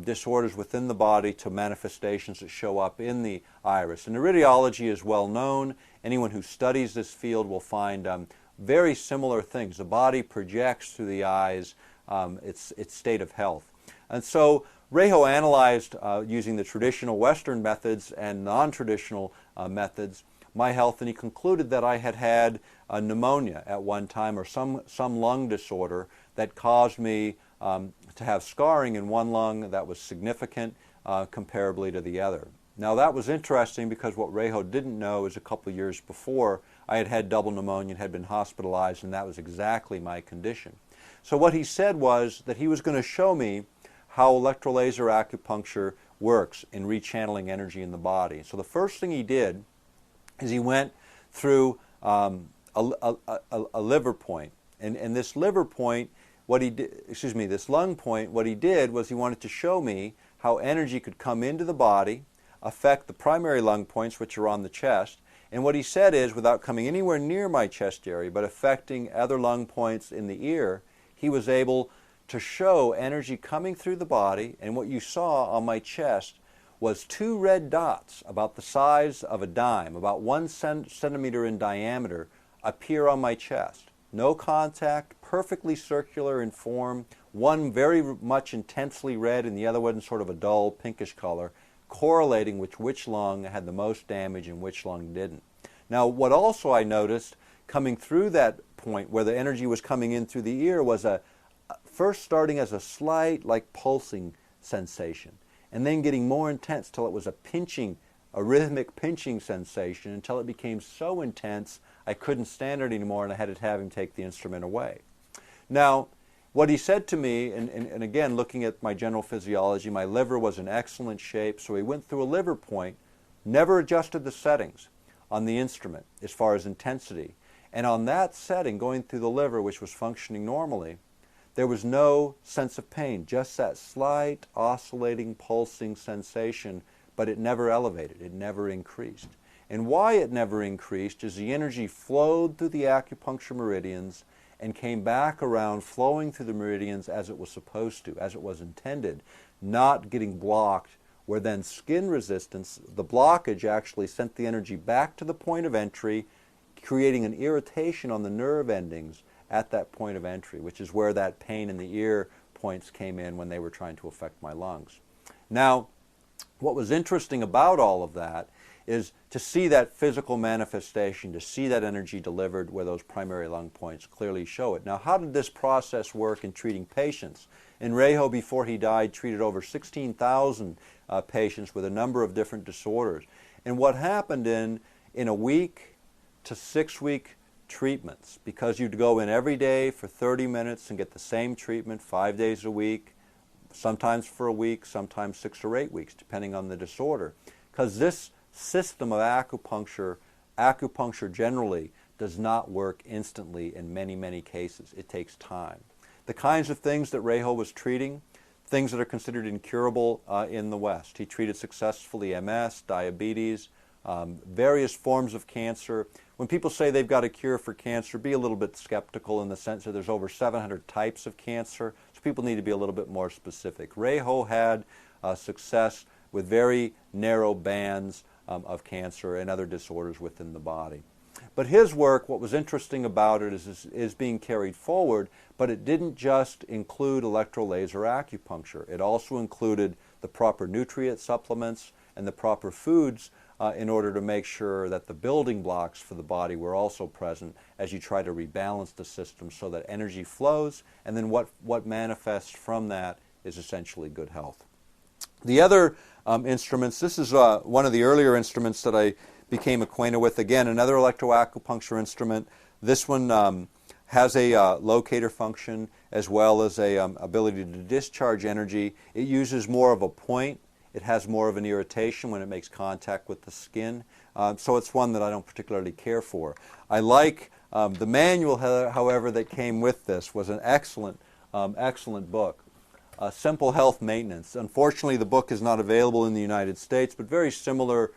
disorders within the body to manifestations that show up in the iris. And iridiology is well known. Anyone who studies this field will find very similar things. The body projects through the eyes its state of health. And so Reijo analyzed, using the traditional Western methods and non-traditional methods, my health, and he concluded that I had had pneumonia at one time, or some lung disorder that caused me to have scarring in one lung that was significant comparably to the other. Now that was interesting, because what Reijo didn't know is a couple of years before I had had double pneumonia and had been hospitalized, and that was exactly my condition. So what he said was that he was going to show me how electrolaser acupuncture works in rechanneling energy in the body. So the first thing he did is he went through a liver point, and this liver point, this lung point, what he did was he wanted to show me how energy could come into the body, affect the primary lung points, which are on the chest, and what he said is, without coming anywhere near my chest area, but affecting other lung points in the ear, he was able to show energy coming through the body. And what you saw on my chest was 2 red dots about the size of a dime, about 1 centimeter in diameter, appear on my chest. No contact, perfectly circular in form, one very much intensely red and the other one sort of a dull pinkish color, correlating with which lung had the most damage and which lung didn't. Now what also I noticed, coming through that point where the energy was coming in through the ear was first starting as a slight, like pulsing sensation, and then getting more intense till it was a rhythmic pinching sensation, until it became so intense I couldn't stand it anymore and I had to have him take the instrument away. Now, what he said to me, and again, looking at my general physiology, my liver was in excellent shape, so he went through a liver point, never adjusted the settings on the instrument as far as intensity. And on that setting, going through the liver, which was functioning normally, there was no sense of pain, just that slight oscillating, pulsing sensation, but it never elevated, it never increased. And why it never increased is the energy flowed through the acupuncture meridians and came back around, flowing through the meridians as it was supposed to, as it was intended, not getting blocked, where then skin resistance, the blockage actually sent the energy back to the point of entry, creating an irritation on the nerve endings at that point of entry, which is where that pain in the ear points came in when they were trying to affect my lungs. Now, what was interesting about all of that is to see that physical manifestation, to see that energy delivered where those primary lung points clearly show it. Now, how did this process work in treating patients? And Reiho, before he died, treated over 16,000 patients with a number of different disorders. And what happened in a week to 6-week treatments, because you'd go in every day for 30 minutes and get the same treatment 5 days a week, sometimes for a week, sometimes 6 or 8 weeks, depending on the disorder. Because this system of acupuncture generally does not work instantly in many, many cases. It takes time. The kinds of things that Reiho was treating, things that are considered incurable in the West. He treated successfully MS, diabetes, various forms of cancer. When people say they've got a cure for cancer, be a little bit skeptical in the sense that there's over 700 types of cancer, so people need to be a little bit more specific. Reiho had success with very narrow bands of cancer and other disorders within the body. But his work, what was interesting about it is being carried forward, but it didn't just include electrolaser acupuncture. It also included the proper nutrient supplements and the proper foods in order to make sure that the building blocks for the body were also present as you try to rebalance the system so that energy flows, and then what manifests from that is essentially good health. The other instruments, this is one of the earlier instruments that I became acquainted with. Again, another electroacupuncture instrument. This one has a locator function as well as a ability to discharge energy. It uses more of a point. It has more of an irritation when it makes contact with the skin. So it's one that I don't particularly care for. I like the manual, however, that came with this was an excellent book. Simple Health Maintenance. Unfortunately, the book is not available in the United States, but very similar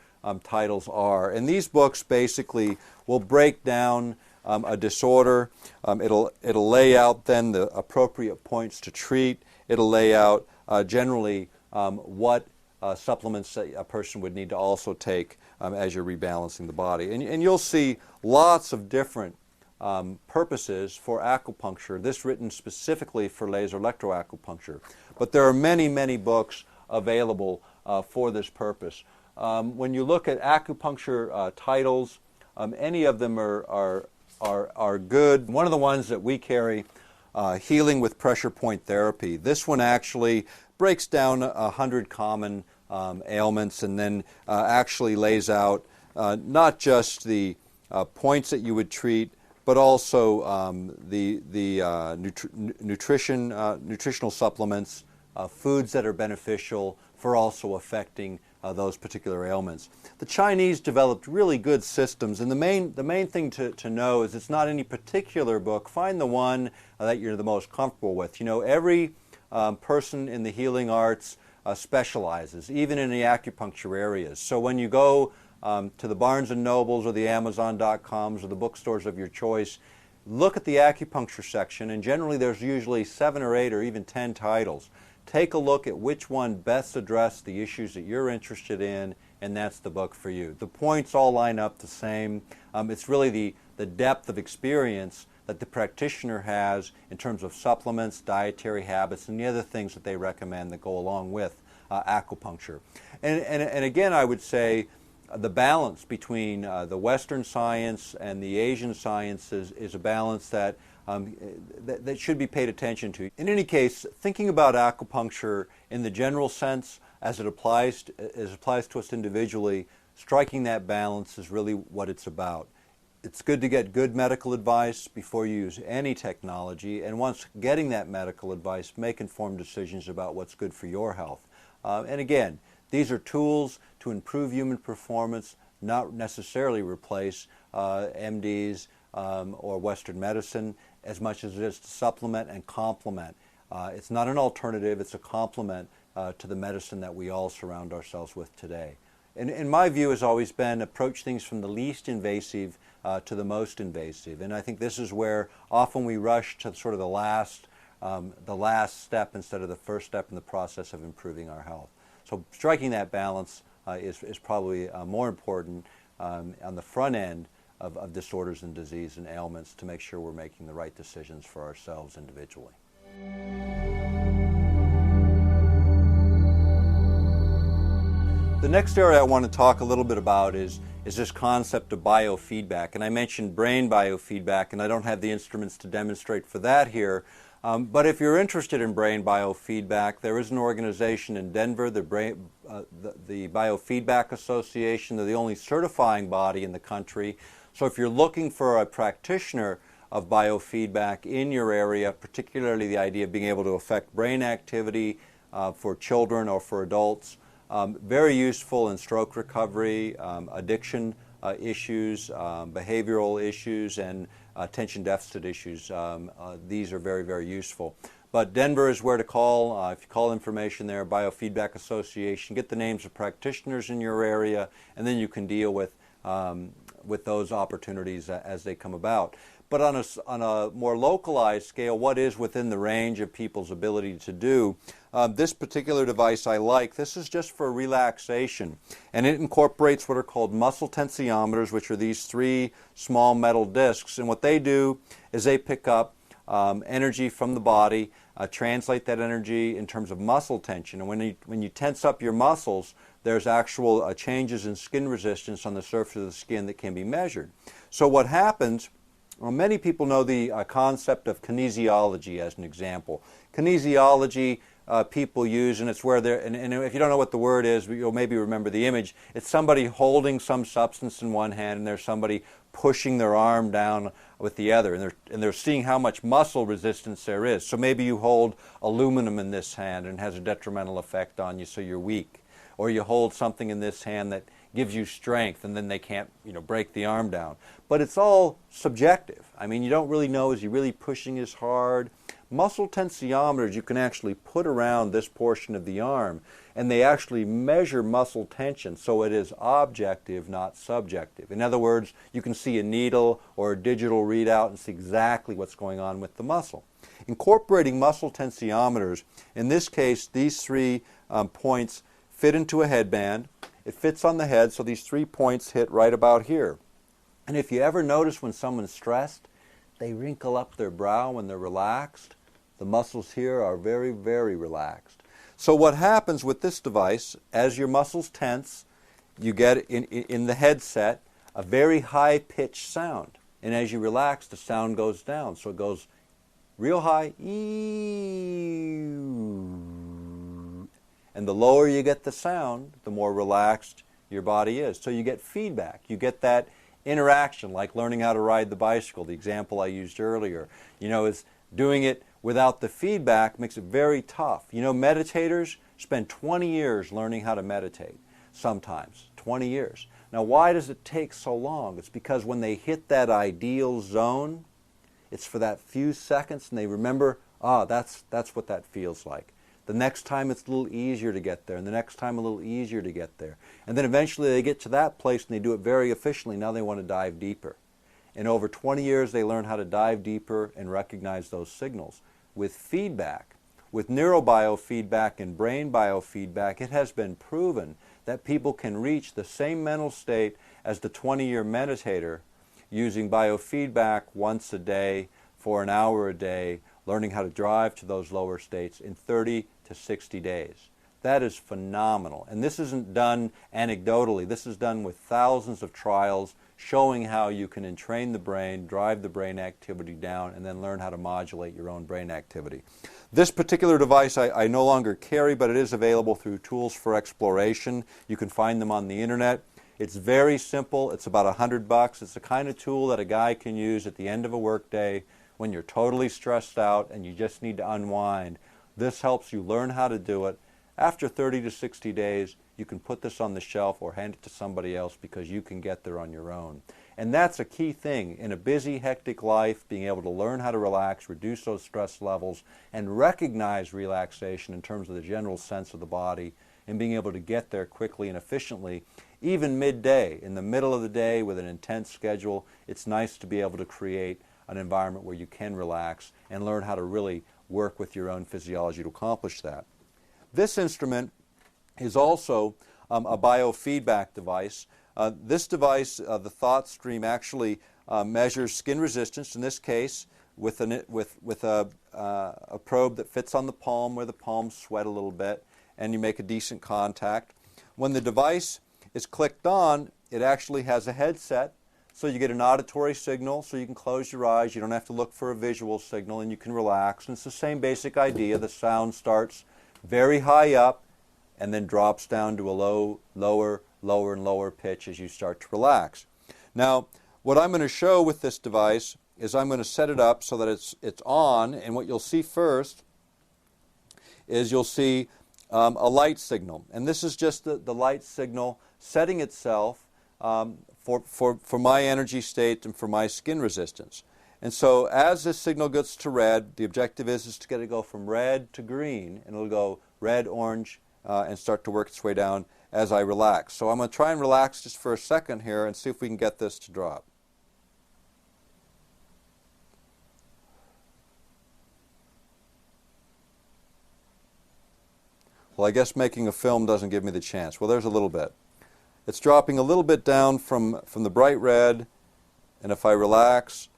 titles are. And these books basically will break down a disorder. It'll lay out then the appropriate points to treat. It'll lay out generally what supplements that a person would need to also take as you're rebalancing the body. And you'll see lots of different purposes for acupuncture, this written specifically for laser electroacupuncture. But there are many, many books available for this purpose. When you look at acupuncture titles, any of them are good. One of the ones that we carry, Healing with Pressure Point Therapy. This one actually breaks down 100 common ailments and then actually lays out not just the points that you would treat, but also the nutritional supplements, foods that are beneficial for also affecting those particular ailments. The Chinese developed really good systems, and the main thing to know is it's not any particular book. Find the one that you're the most comfortable with. You know, every person in the healing arts specializes, even in the acupuncture areas. So when you go to the Barnes & Nobles or the Amazon.coms or the bookstores of your choice, look at the acupuncture section, and generally there's usually 7 or 8 or even 10 titles. Take a look at which one best addresses the issues that you're interested in, and that's the book for you. The points all line up the same. It's really the depth of experience that the practitioner has in terms of supplements, dietary habits, and the other things that they recommend that go along with acupuncture. And again, I would say the balance between the Western science and the Asian sciences is a balance that should be paid attention to. In any case, thinking about acupuncture in the general sense as it applies to us individually, striking that balance is really what it's about. It's good to get good medical advice before you use any technology, and once getting that medical advice, make informed decisions about what's good for your health. And again, these are tools to improve human performance, not necessarily replace MDs or Western medicine, as much as it is to supplement and complement. It's not an alternative, it's a complement to the medicine that we all surround ourselves with today. And my view has always been approach things from the least invasive to the most invasive. And I think this is where often we rush to sort of the last step instead of the first step in the process of improving our health. So striking that balance is probably more important on the front end of disorders and disease and ailments to make sure we're making the right decisions for ourselves individually. The next area I want to talk a little bit about is this concept of biofeedback. And I mentioned brain biofeedback, and I don't have the instruments to demonstrate for that here. But if you're interested in brain biofeedback, there is an organization in Denver, the Biofeedback Association. They're the only certifying body in the country. So if you're looking for a practitioner of biofeedback in your area, particularly the idea of being able to affect brain activity for children or for adults, very useful in stroke recovery, addiction issues, behavioral issues, and attention deficit issues. These are very, very useful. But Denver is where to call. If you call information there, Biofeedback Association, get the names of practitioners in your area, and then you can deal with those opportunities as they come about. But on a more localized scale, what is within the range of people's ability to do? This particular device I like. This is just for relaxation, and it incorporates what are called muscle tensiometers, which are these three small metal discs. And what they do is they pick up energy from the body, translate that energy in terms of muscle tension. And when you tense up your muscles, there's actual changes in skin resistance on the surface of the skin that can be measured. So what happens? Well, many people know the concept of kinesiology as an example. Kinesiology people use, and it's where they're, and if you don't know what the word is, you'll maybe remember the image. It's somebody holding some substance in one hand, and there's somebody pushing their arm down with the other, and they're seeing how much muscle resistance there is. So maybe you hold aluminum in this hand and it has a detrimental effect on you, so you're weak. Or you hold something in this hand that gives you strength, and then they can't, break the arm down. But it's all subjective. I mean, you don't really know, is he really pushing as hard? Muscle tensiometers you can actually put around this portion of the arm, and they actually measure muscle tension, so it is objective, not subjective. In other words, you can see a needle or a digital readout and see exactly what's going on with the muscle. Incorporating muscle tensiometers, in this case, these three points fit into a headband. It fits on the head, so these 3 points hit right about here. And if you ever notice when someone's stressed, they wrinkle up their brow when they're relaxed. The muscles here are very, very relaxed. So what happens with this device, as your muscles tense, you get in the headset a very high-pitched sound. And as you relax, the sound goes down. So it goes real high, and the lower you get the sound, the more relaxed your body is. So you get feedback. You get that interaction, like learning how to ride the bicycle, the example I used earlier. Is doing it without the feedback makes it very tough. Meditators spend 20 years learning how to meditate, sometimes, 20 years. Now, why does it take so long? It's because when they hit that ideal zone, it's for that few seconds, and they remember, that's what that feels like. The next time it's a little easier to get there, and the next time a little easier to get there. And then eventually they get to that place and they do it very efficiently. Now they want to dive deeper. And over 20 years they learn how to dive deeper and recognize those signals. With feedback, with neurobiofeedback and brain biofeedback, it has been proven that people can reach the same mental state as the 20-year meditator using biofeedback once a day for an hour a day, learning how to drive to those lower states in 30 to 60 days. That is phenomenal. And this isn't done anecdotally. This is done with thousands of trials showing how you can entrain the brain, drive the brain activity down, and then learn how to modulate your own brain activity. This particular device I no longer carry, but it is available through Tools for Exploration. You can find them on the internet. It's very simple. It's about $100. It's the kind of tool that a guy can use at the end of a workday when you're totally stressed out and you just need to unwind. This helps you learn how to do it. After 30 to 60 days, you can put this on the shelf or hand it to somebody else because you can get there on your own. And that's a key thing in a busy, hectic life, being able to learn how to relax, reduce those stress levels, and recognize relaxation in terms of the general sense of the body, and being able to get there quickly and efficiently. Even midday, in the middle of the day with an intense schedule, it's nice to be able to create an environment where you can relax and learn how to really work with your own physiology to accomplish that. This instrument is also a biofeedback device. This device, the thought stream, actually measures skin resistance, in this case with a probe that fits on the palm where the palms sweat a little bit, and you make a decent contact. When the device is clicked on, it actually has a headset, so you get an auditory signal, so you can close your eyes, you don't have to look for a visual signal, and you can relax. And it's the same basic idea. The sound starts very high up and then drops down to a lower and lower pitch as you start to relax. Now, what I'm going to show with this device is I'm going to set it up so that it's on, and what you'll see first is you'll see a light signal. And this is just the light signal setting itself for my energy state and for my skin resistance. And so as this signal gets to red, the objective is to get it to go from red to green, and it'll go red, orange, and start to work its way down as I relax. So I'm going to try and relax just for a second here and see if we can get this to drop. Well, I guess making a film doesn't give me the chance. Well, there's a little bit. It's dropping a little bit down from the bright red, and if I relax,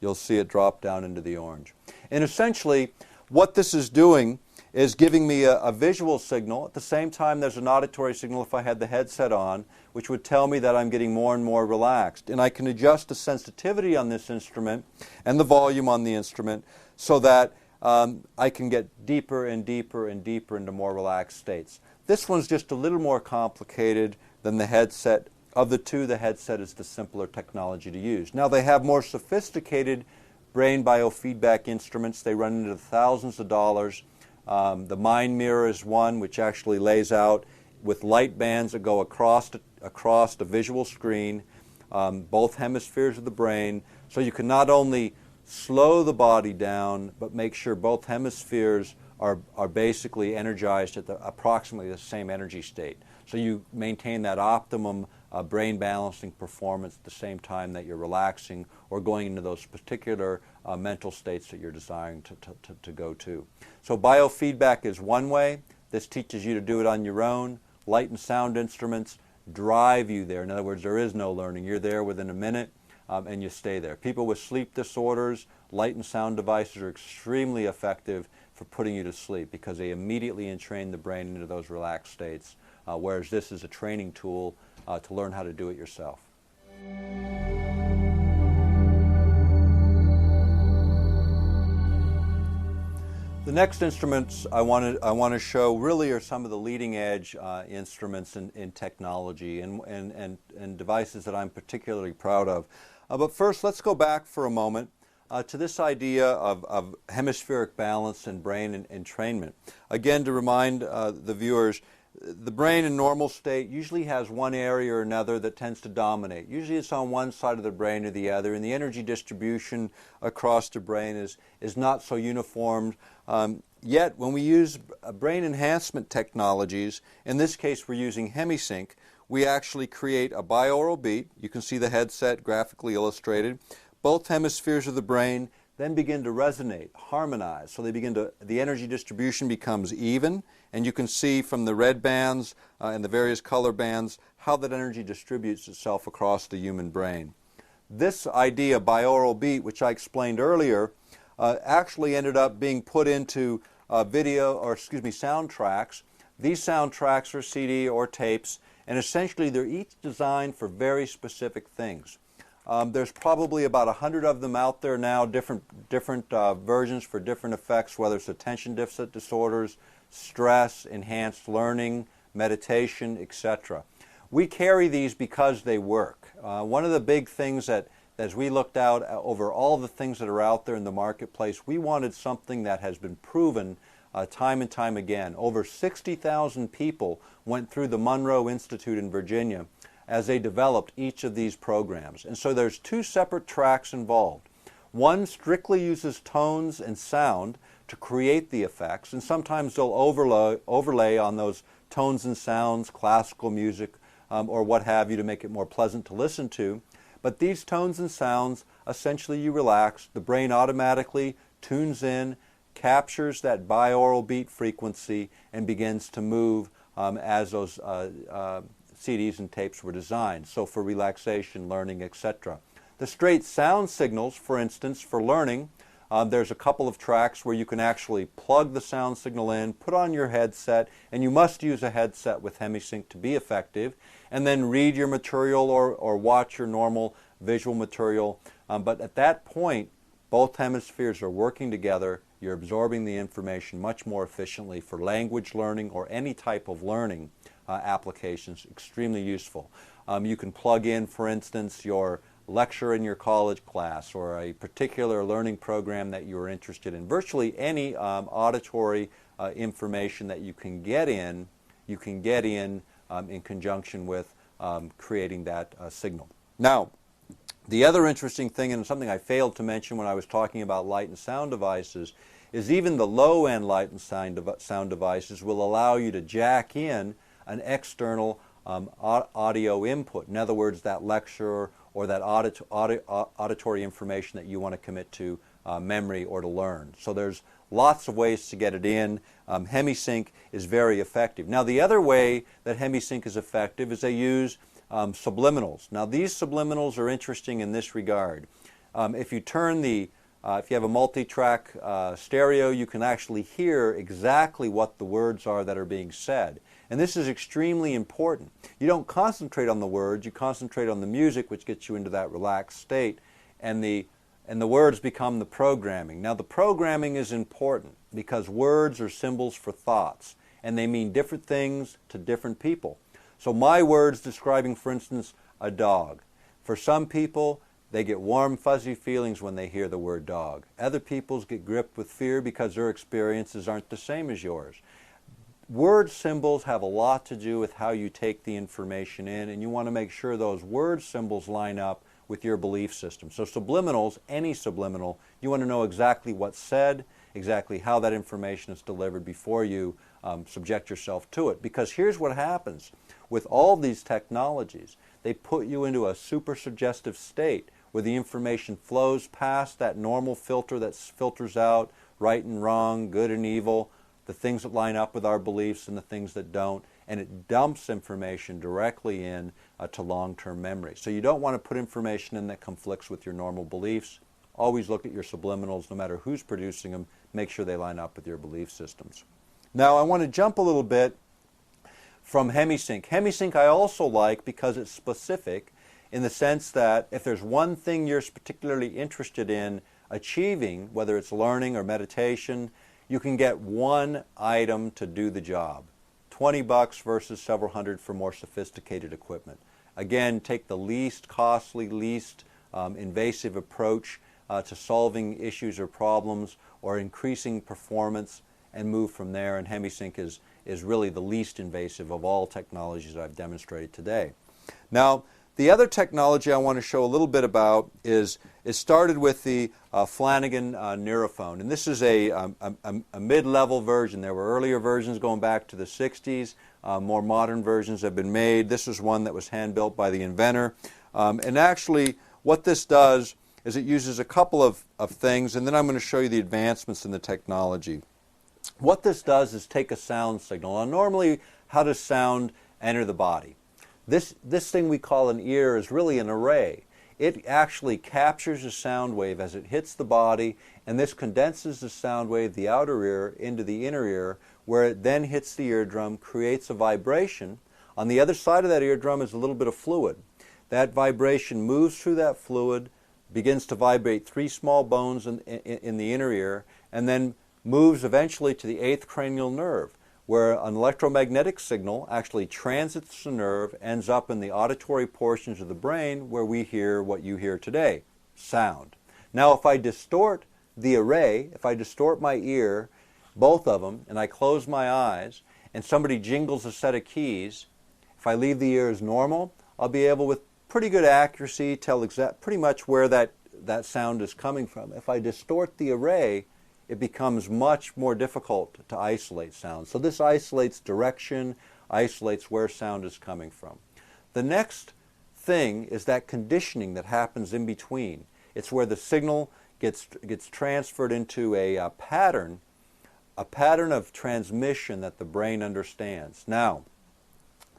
you'll see it drop down into the orange. And essentially, what this is doing is giving me a visual signal. At the same time, there's an auditory signal if I had the headset on, which would tell me that I'm getting more and more relaxed. And I can adjust the sensitivity on this instrument and the volume on the instrument so that I can get deeper and deeper and deeper into more relaxed states. This one's just a little more complicated than the headset. Of the two, the headset is the simpler technology to use. Now, they have more sophisticated brain biofeedback instruments. They run into thousands of dollars. The Mind Mirror is one which actually lays out with light bands that go across a visual screen, both hemispheres of the brain, so you can not only slow the body down, but make sure both hemispheres are basically energized at approximately the same energy state. So you maintain that optimum brain balancing performance at the same time that you're relaxing or going into those particular mental states that you're desiring to go to. So biofeedback is one way. This teaches you to do it on your own. Light and sound instruments drive you there. In other words, there is no learning. You're there within a minute and you stay there. People with sleep disorders, light and sound devices are extremely effective for putting you to sleep because they immediately entrain the brain into those relaxed states, whereas this is a training tool to learn how to do it yourself. The next instruments I want to show really are some of the leading edge instruments in technology and devices that I'm particularly proud of. But first, let's go back for a moment to this idea of hemispheric balance and brain entrainment. Again, to remind the viewers, the brain in normal state usually has one area or another that tends to dominate. Usually it's on one side of the brain or the other, and the energy distribution across the brain is not so uniform. Yet when we use brain enhancement technologies, in this case we're using HemiSync, we actually create a binaural beat. You can see the headset graphically illustrated. Both hemispheres of the brain then begin to resonate, harmonize. So the energy distribution becomes even, and you can see from the red bands and the various color bands how that energy distributes itself across the human brain. This idea, binaural beat, which I explained earlier, actually ended up being put into soundtracks. These soundtracks are CD or tapes, and essentially they're each designed for very specific things. There's probably about 100 of them out there now, different versions for different effects, whether it's attention deficit disorders, stress, enhanced learning, meditation, etc. We carry these because they work. One of the big things that, as we looked out over all the things that are out there in the marketplace, we wanted something that has been proven time and time again. Over 60,000 people went through the Monroe Institute in Virginia as they developed each of these programs. And so there's two separate tracks involved. One strictly uses tones and sound to create the effects, and sometimes they'll overlay on those tones and sounds, classical music, or what have you, to make it more pleasant to listen to. But these tones and sounds, essentially you relax, the brain automatically tunes in, captures that binaural beat frequency, and begins to move as those CDs and tapes were designed, so for relaxation, learning, etc. The straight sound signals, for instance, for learning, there's a couple of tracks where you can actually plug the sound signal in, put on your headset, and you must use a headset with HemiSync to be effective, and then read your material or watch your normal visual material. But at that point, both hemispheres are working together. You're absorbing the information much more efficiently for language learning or any type of learning applications. Extremely useful. You can plug in, for instance, your lecture in your college class or a particular learning program that you're interested in. Virtually any auditory information that you can get in conjunction with creating that signal. Now, the other interesting thing, and something I failed to mention when I was talking about light and sound devices, is even the low-end light and sound devices will allow you to jack in an external audio input. In other words, that lecture or that auditory information that you want to commit to memory or to learn. So there's lots of ways to get it in. HemiSync is very effective. Now, the other way that HemiSync is effective is they use subliminals. Now, these subliminals are interesting in this regard. If you have a multi-track stereo, you can actually hear exactly what the words are that are being said. And this is extremely important. You don't concentrate on the words, you concentrate on the music, which gets you into that relaxed state, and the words become the programming. Now, the programming is important because words are symbols for thoughts, and they mean different things to different people. So my words describing, for instance, a dog. For some people, they get warm, fuzzy feelings when they hear the word dog. Other people's get gripped with fear because their experiences aren't the same as yours. Word symbols have a lot to do with how you take the information in, and you want to make sure those word symbols line up with your belief system. So subliminals, any subliminal, you want to know exactly what's said, exactly how that information is delivered before you subject yourself to it. Because here's what happens with all these technologies. They put you into a super suggestive state where the information flows past that normal filter that filters out right and wrong, good and evil, the things that line up with our beliefs and the things that don't, and it dumps information directly in to long-term memory. So you don't want to put information in that conflicts with your normal beliefs. Always look at your subliminals, no matter who's producing them. Make sure they line up with your belief systems. Now, I want to jump a little bit from HemiSync. HemiSync I also like because it's specific in the sense that if there's one thing you're particularly interested in achieving, whether it's learning or meditation, you can get one item to do the job. $20 versus several hundred for more sophisticated equipment. Again, take the least costly, least invasive approach to solving issues or problems or increasing performance and move from there. And HemiSync is really the least invasive of all technologies that I've demonstrated today. Now, the other technology I want to show a little bit about is it started with the Flanagan Neurophone, and this is a mid-level version. There were earlier versions going back to the 60s. More modern versions have been made. This is one that was hand-built by the inventor. And actually, what this does is it uses a couple of things, and then I'm going to show you the advancements in the technology. What this does is take a sound signal. Now, normally, how does sound enter the body? This thing we call an ear is really an array. it actually captures a sound wave as it hits the body, and this condenses the sound wave, the outer ear, into the inner ear, where it then hits the eardrum, creates a vibration. On the other side of that eardrum is a little bit of fluid. That vibration moves through that fluid, begins to vibrate 3 small bones in the inner ear, and then moves eventually to the 8th cranial nerve, where an electromagnetic signal actually transits the nerve, ends up in the auditory portions of the brain where we hear what you hear today, sound. Now if I distort the array, if I distort my ear, both of them, and I close my eyes, and somebody jingles a set of keys, if I leave the ear as normal, I'll be able with pretty good accuracy tell pretty much where that sound is coming from. If I distort the array, it becomes much more difficult to isolate sound. So this isolates direction, isolates where sound is coming from. The next thing is that conditioning that happens in between. It's where the signal gets transferred into a pattern of transmission that the brain understands. Now,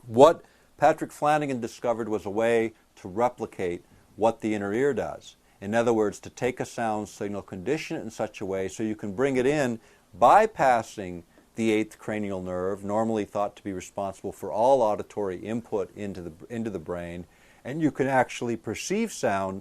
what Patrick Flanagan discovered was a way to replicate what the inner ear does. In other words, to take a sound signal, condition it in such a way so you can bring it in bypassing the 8th cranial nerve, normally thought to be responsible for all auditory input into the brain, and you can actually perceive sound,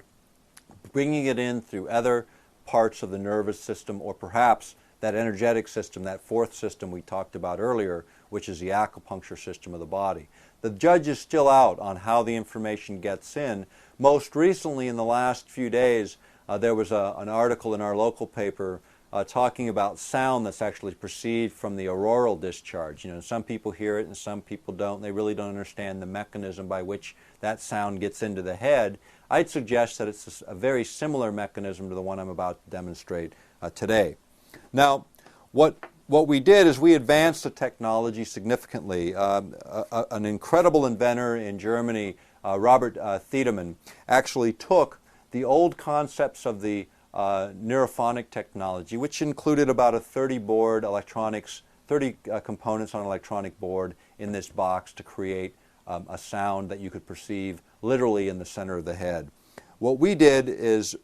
bringing it in through other parts of the nervous system, or perhaps that energetic system, that 4th system we talked about earlier, which is the acupuncture system of the body. The judge is still out on how the information gets in. Most recently, in the last few days, there was an article in our local paper talking about sound that's actually perceived from the auroral discharge. You know, some people hear it and some people don't. They really don't understand the mechanism by which that sound gets into the head. I'd suggest that it's a very similar mechanism to the one I'm about to demonstrate today. Now, what we did is we advanced the technology significantly. An incredible inventor in Germany, Robert Thiedemann, actually took the old concepts of the neurophonic technology, which included about a 30 components on an electronic board in this box to create a sound that you could perceive literally in the center of the head. What we did is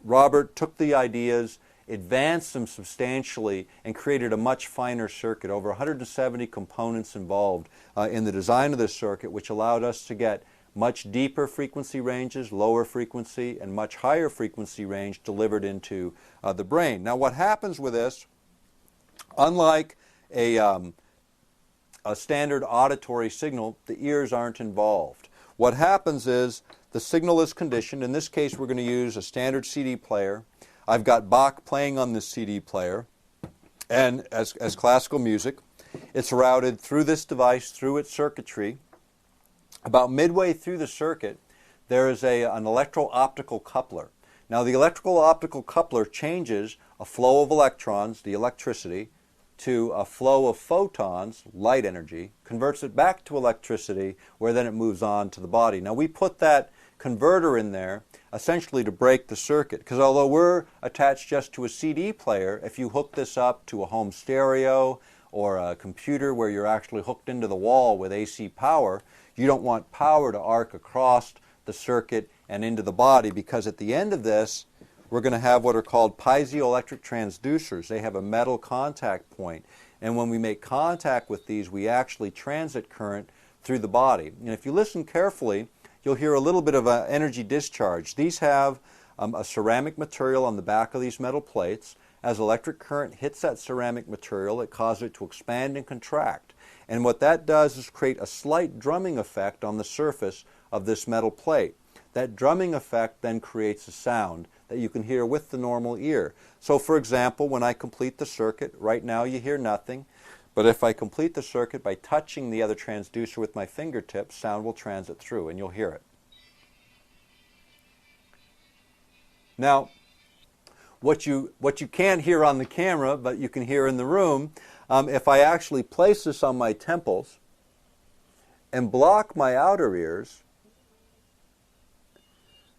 Robert took the ideas, advanced them substantially, and created a much finer circuit, over 170 components involved in the design of this circuit, which allowed us to get much deeper frequency ranges, lower frequency, and much higher frequency range delivered into the brain. Now what happens with this, unlike a standard auditory signal, the ears aren't involved. What happens is the signal is conditioned. In this case, we're going to use a standard CD player. I've got Bach playing on this CD player, and as classical music, it's routed through this device, through its circuitry. About midway through the circuit, there is an electro-optical coupler. Now, the electrical-optical coupler changes a flow of electrons, the electricity, to a flow of photons, light energy, converts it back to electricity, where then it moves on to the body. Now, we put that converter in there essentially to break the circuit, because although we're attached just to a CD player, if you hook this up to a home stereo or a computer where you're actually hooked into the wall with AC power, you don't want power to arc across the circuit and into the body, because at the end of this, we're going to have what are called piezoelectric transducers. They have a metal contact point, and when we make contact with these, we actually transit current through the body. And if you listen carefully, you'll hear a little bit of an energy discharge. These have a ceramic material on the back of these metal plates. As electric current hits that ceramic material, it causes it to expand and contract. And what that does is create a slight drumming effect on the surface of this metal plate. That drumming effect then creates a sound that you can hear with the normal ear. So for example, when I complete the circuit, right now you hear nothing. But if I complete the circuit by touching the other transducer with my fingertips, sound will transit through and you'll hear it. Now, what you can't hear on the camera, but you can hear in the room, if I actually place this on my temples and block my outer ears,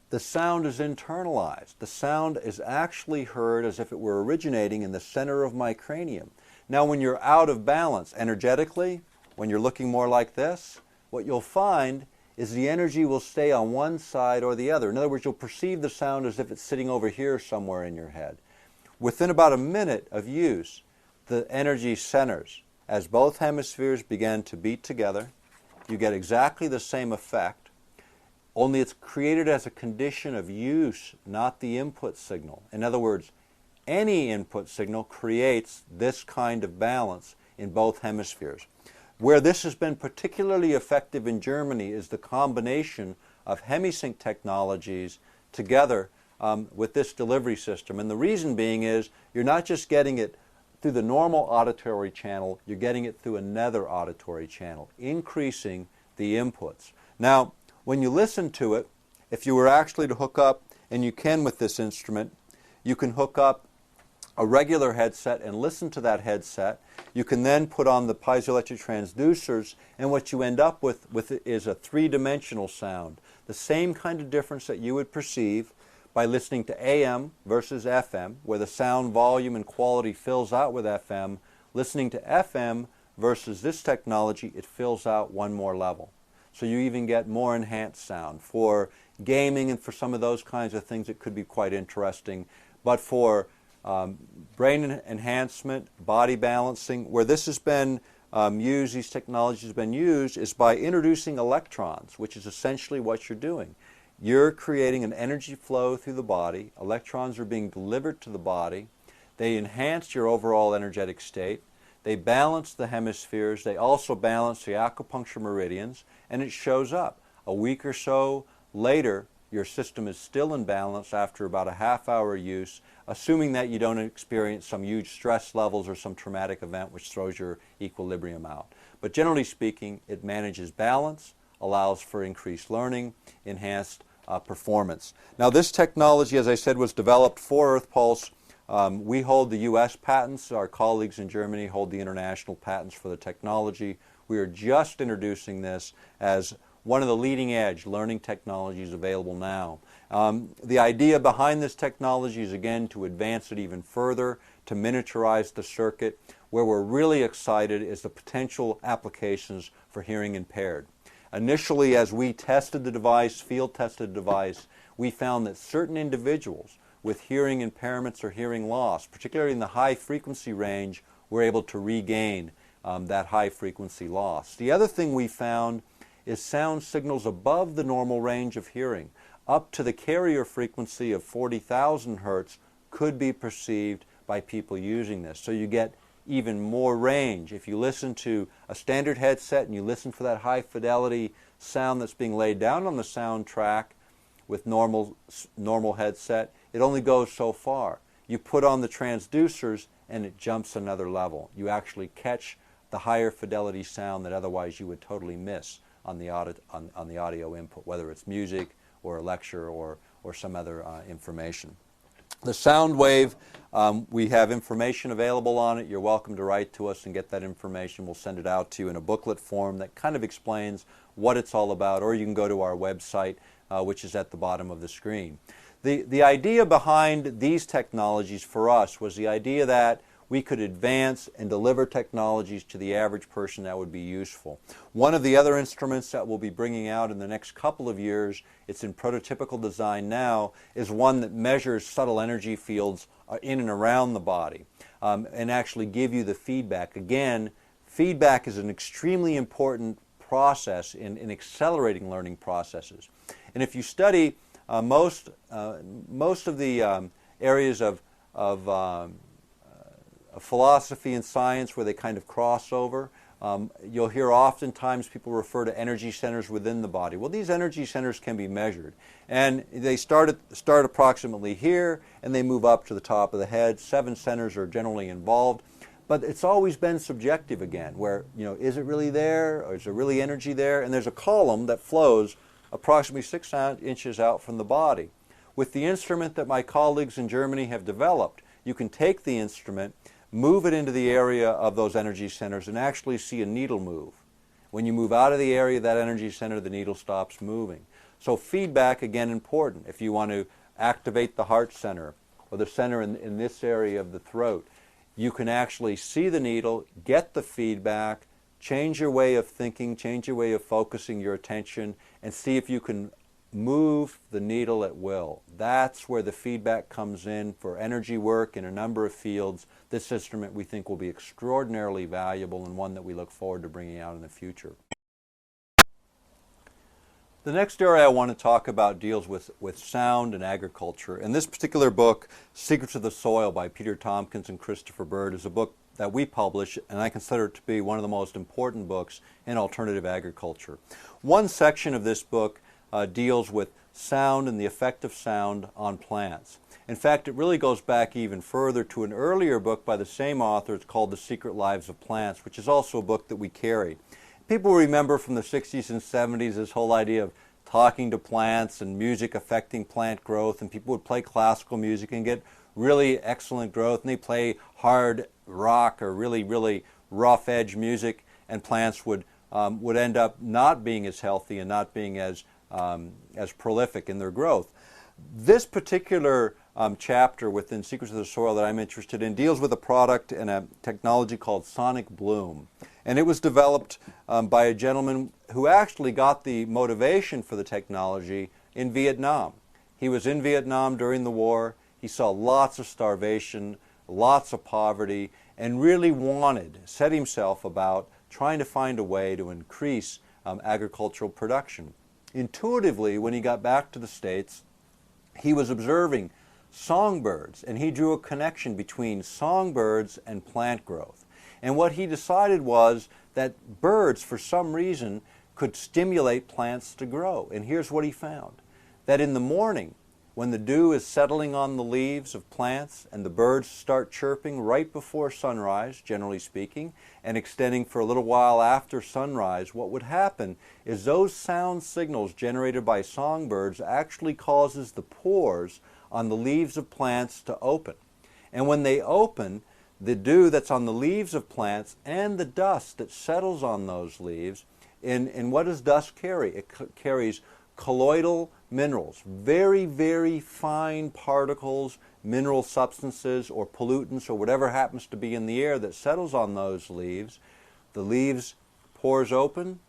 the sound is internalized. The sound is actually heard as if it were originating in the center of my cranium. Now, when you're out of balance energetically, when you're looking more like this, what you'll find is the energy will stay on one side or the other. In other words, you'll perceive the sound as if it's sitting over here somewhere in your head. Within about a minute of use, the energy centers. As both hemispheres begin to beat together, you get exactly the same effect, only it's created as a condition of use, not the input signal. In other words, any input signal creates this kind of balance in both hemispheres. Where this has been particularly effective in Germany is the combination of hemisync technologies together with this delivery system. And the reason being is you're not just getting it through the normal auditory channel, you're getting it through another auditory channel, increasing the inputs. Now, when you listen to it, if you were actually to hook up, and you can with this instrument, you can hook up a regular headset and listen to that headset. You can then put on the piezoelectric transducers, and what you end up with is a three-dimensional sound. The same kind of difference that you would perceive by listening to AM versus FM, where the sound volume and quality fills out with FM. Listening to FM versus this technology, it fills out one more level. So you even get more enhanced sound. For gaming and for some of those kinds of things, it could be quite interesting. But for brain enhancement, body balancing, where this has been used, these technologies have been used, is by introducing electrons, which is essentially what you're doing. You're creating an energy flow through the body. Electrons are being delivered to the body. They enhance your overall energetic state. They balance the hemispheres. They also balance the acupuncture meridians, and it shows up. A week or so later, your system is still in balance after about a half-hour use, assuming that you don't experience some huge stress levels or some traumatic event which throws your equilibrium out. But generally speaking, it manages balance, allows for increased learning, enhanced performance. Now, this technology, as I said, was developed for Earth Pulse. We hold the U.S. patents. Our colleagues in Germany hold the international patents for the technology. We are just introducing this as one of the leading edge learning technologies available now. The idea behind this technology is, again, to advance it even further, to miniaturize the circuit. Where we're really excited is the potential applications for hearing impaired. Initially, as we tested the device, field tested the device, we found that certain individuals with hearing impairments or hearing loss, particularly in the high frequency range, were able to regain that high frequency loss. The other thing we found is sound signals above the normal range of hearing, up to the carrier frequency of 40,000 hertz, could be perceived by people using this. So you get even more range. If you listen to a standard headset and you listen for that high fidelity sound that's being laid down on the sound track with normal headset, it only goes so far. You put on the transducers and it jumps another level. You actually catch the higher fidelity sound that otherwise you would totally miss on the audio input, whether it's music or a lecture or some other information. The sound wave, we have information available on it. You're welcome to write to us and get that information. We'll send it out to you in a booklet form that kind of explains what it's all about, or you can go to our website, which is at the bottom of the screen. The idea behind these technologies for us was the idea that we could advance and deliver technologies to the average person that would be useful. One of the other instruments that we'll be bringing out in the next couple of years, it's in prototypical design now, is one that measures subtle energy fields in and around the body and actually give you the feedback. Again, feedback is an extremely important process in accelerating learning processes. And if you study most of the areas of philosophy and science where they kind of cross over, you'll hear oftentimes people refer to energy centers within the body. Well, these energy centers can be measured, and they start approximately here, and they move up to the top of the head. 7 centers are generally involved, but it's always been subjective again, where, is it really there, or is there really energy there? And there's a column that flows approximately 6 inches out from the body. With the instrument that my colleagues in Germany have developed, you can take the instrument, move it into the area of those energy centers, and actually see a needle move. When you move out of the area of that energy center, the needle stops moving. So feedback, again, important. If you want to activate the heart center or the center in this area of the throat, you can actually see the needle, get the feedback, change your way of thinking, change your way of focusing your attention, and see if you can move the needle at will. That's where the feedback comes in for energy work in a number of fields. This instrument we think will be extraordinarily valuable and one that we look forward to bringing out in the future. The next area I want to talk about deals with sound and agriculture. And this particular book, Secrets of the Soil by Peter Tompkins and Christopher Bird, is a book that we publish, and I consider it to be one of the most important books in alternative agriculture. One section of this book deals with sound and the effect of sound on plants. In fact, it really goes back even further to an earlier book by the same author. It's called The Secret Lives of Plants, which is also a book that we carry. People remember from the 60s and 70s this whole idea of talking to plants and music affecting plant growth, and people would play classical music and get really excellent growth, and they play hard rock or really rough edge music, and plants would end up not being as healthy and not being as prolific in their growth. This particular chapter within Secrets of the Soil that I'm interested in deals with a product and a technology called sonic bloom. And it was developed by a gentleman who actually got the motivation for the technology in Vietnam. He was in Vietnam during the war. He saw lots of starvation, lots of poverty, and really set himself about trying to find a way to increase agricultural production. Intuitively, when he got back to the States, he was observing songbirds, and he drew a connection between songbirds and plant growth. And what he decided was that birds, for some reason, could stimulate plants to grow. And here's what he found: that in the morning, when the dew is settling on the leaves of plants and the birds start chirping right before sunrise, generally speaking, and extending for a little while after sunrise, what would happen is those sound signals generated by songbirds actually causes the pores on the leaves of plants to open. And when they open, the dew that's on the leaves of plants and the dust that settles on those leaves, and what does dust carry? It carries colloidal minerals, very fine particles, mineral substances or pollutants or whatever happens to be in the air that settles on those leaves. The leaves pores open,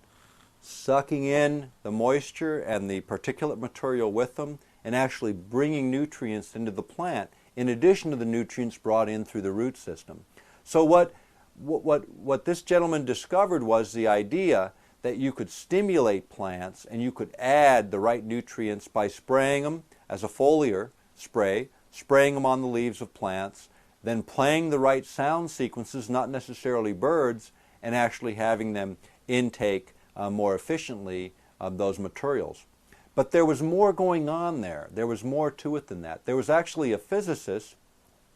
sucking in the moisture and the particulate material with them, and actually bringing nutrients into the plant in addition to the nutrients brought in through the root system. So what this gentleman discovered was the idea that you could stimulate plants and you could add the right nutrients by spraying them as a foliar spray, spraying them on the leaves of plants, then playing the right sound sequences, not necessarily birds, and actually having them intake more efficiently those materials. But there was more going on there. There was more to it than that. There was actually a physicist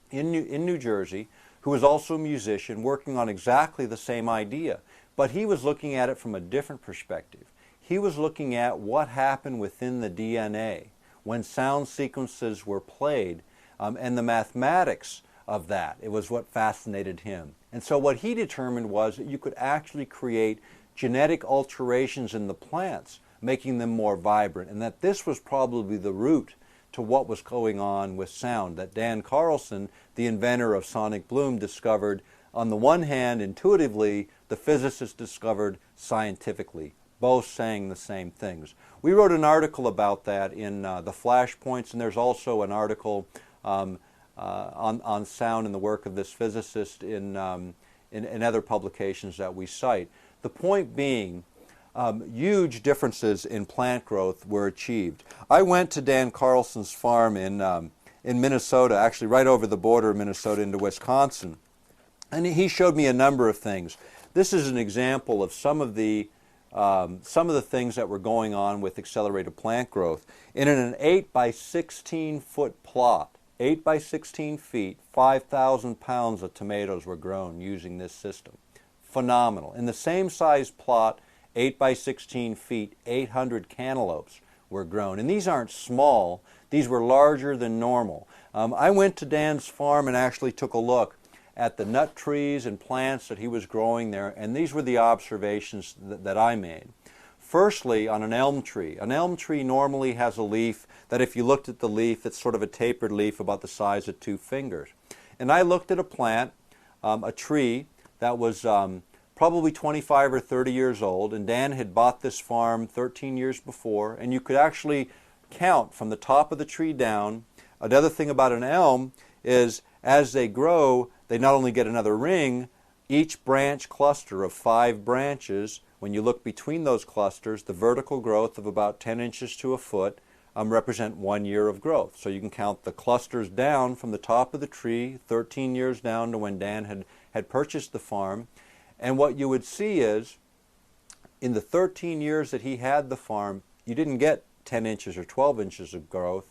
in New Jersey who was also a musician working on exactly the same idea. But he was looking at it from a different perspective. He was looking at what happened within the DNA when sound sequences were played, and the mathematics of that. It was what fascinated him. And so what he determined was that you could actually create genetic alterations in the plants, making them more vibrant, and that this was probably the root to what was going on with sound, that Dan Carlson, the inventor of sonic bloom, discovered on the one hand intuitively, the physicist discovered scientifically, both saying the same things. We wrote an article about that in the Flashpoints, and there's also an article on sound and the work of this physicist in other publications that we cite. The point being, huge differences in plant growth were achieved. I went to Dan Carlson's farm in Minnesota, actually right over the border of Minnesota into Wisconsin, and he showed me a number of things. This is an example of some of the things that were going on with accelerated plant growth. In an 8 by 16 foot plot, 8 by 16 feet, 5,000 pounds of tomatoes were grown using this system. Phenomenal. In the same size plot, 8 by 16 feet, 800 cantaloupes were grown. And these aren't small, these were larger than normal. I went to Dan's farm and actually took a look at the nut trees and plants that he was growing there, and these were the observations that I made. Firstly, on an elm tree normally has a leaf that if you looked at the leaf, it's sort of a tapered leaf about the size of 2 fingers. And I looked at a plant, a tree, that was probably 25 or 30 years old, and Dan had bought this farm 13 years before, and you could actually count from the top of the tree down. Another thing about an elm is as they grow, they not only get another ring, each branch cluster of 5 branches, when you look between those clusters, the vertical growth of about 10 inches to a foot represent 1 year of growth. So you can count the clusters down from the top of the tree, 13 years down to when Dan had purchased the farm. And what you would see is, in the 13 years that he had the farm, you didn't get 10 inches or 12 inches of growth.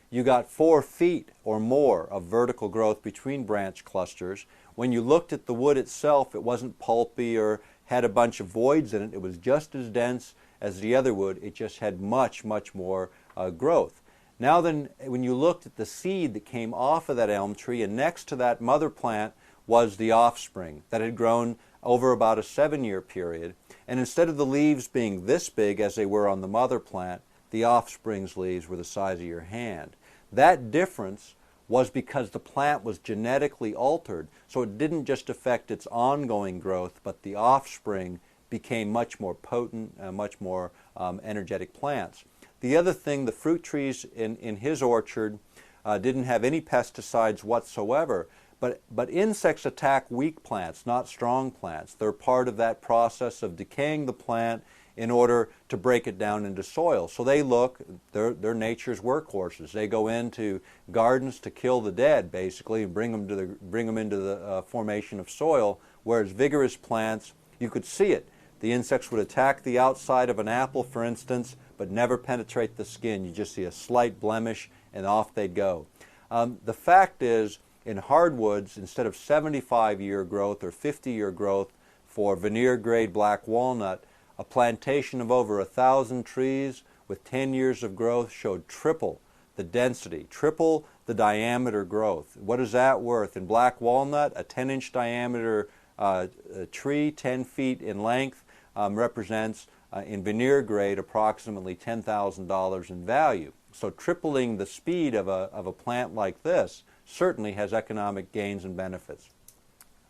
You got 4 feet or more of vertical growth between branch clusters. When you looked at the wood itself, it wasn't pulpy or had a bunch of voids in it. It was just as dense as the other wood. It just had much, much more growth. Now then, when you looked at the seed that came off of that elm tree, and next to that mother plant was the offspring that had grown over about a 7-year period. And instead of the leaves being this big as they were on the mother plant, the offspring's leaves were the size of your hand. That difference was because the plant was genetically altered, so it didn't just affect its ongoing growth, but the offspring became much more potent, much more energetic plants. The other thing, the fruit trees in his orchard didn't have any pesticides whatsoever, but insects attack weak plants, not strong plants. They're part of that process of decaying the plant in order to break it down into soil. So they're nature's workhorses. They go into gardens to kill the dead, basically, and bring them into the formation of soil, whereas vigorous plants, you could see it. The insects would attack the outside of an apple, for instance, but never penetrate the skin. You just see a slight blemish, and off they'd go. The fact is, in hardwoods, instead of 75-year growth or 50-year growth for veneer-grade black walnut, a plantation of over 1,000 trees with 10 years of growth showed triple the density, triple the diameter growth. What is that worth? In black walnut, a 10-inch diameter tree, 10 feet in length, represents, in veneer grade, approximately $10,000 in value. So tripling the speed of a plant like this certainly has economic gains and benefits.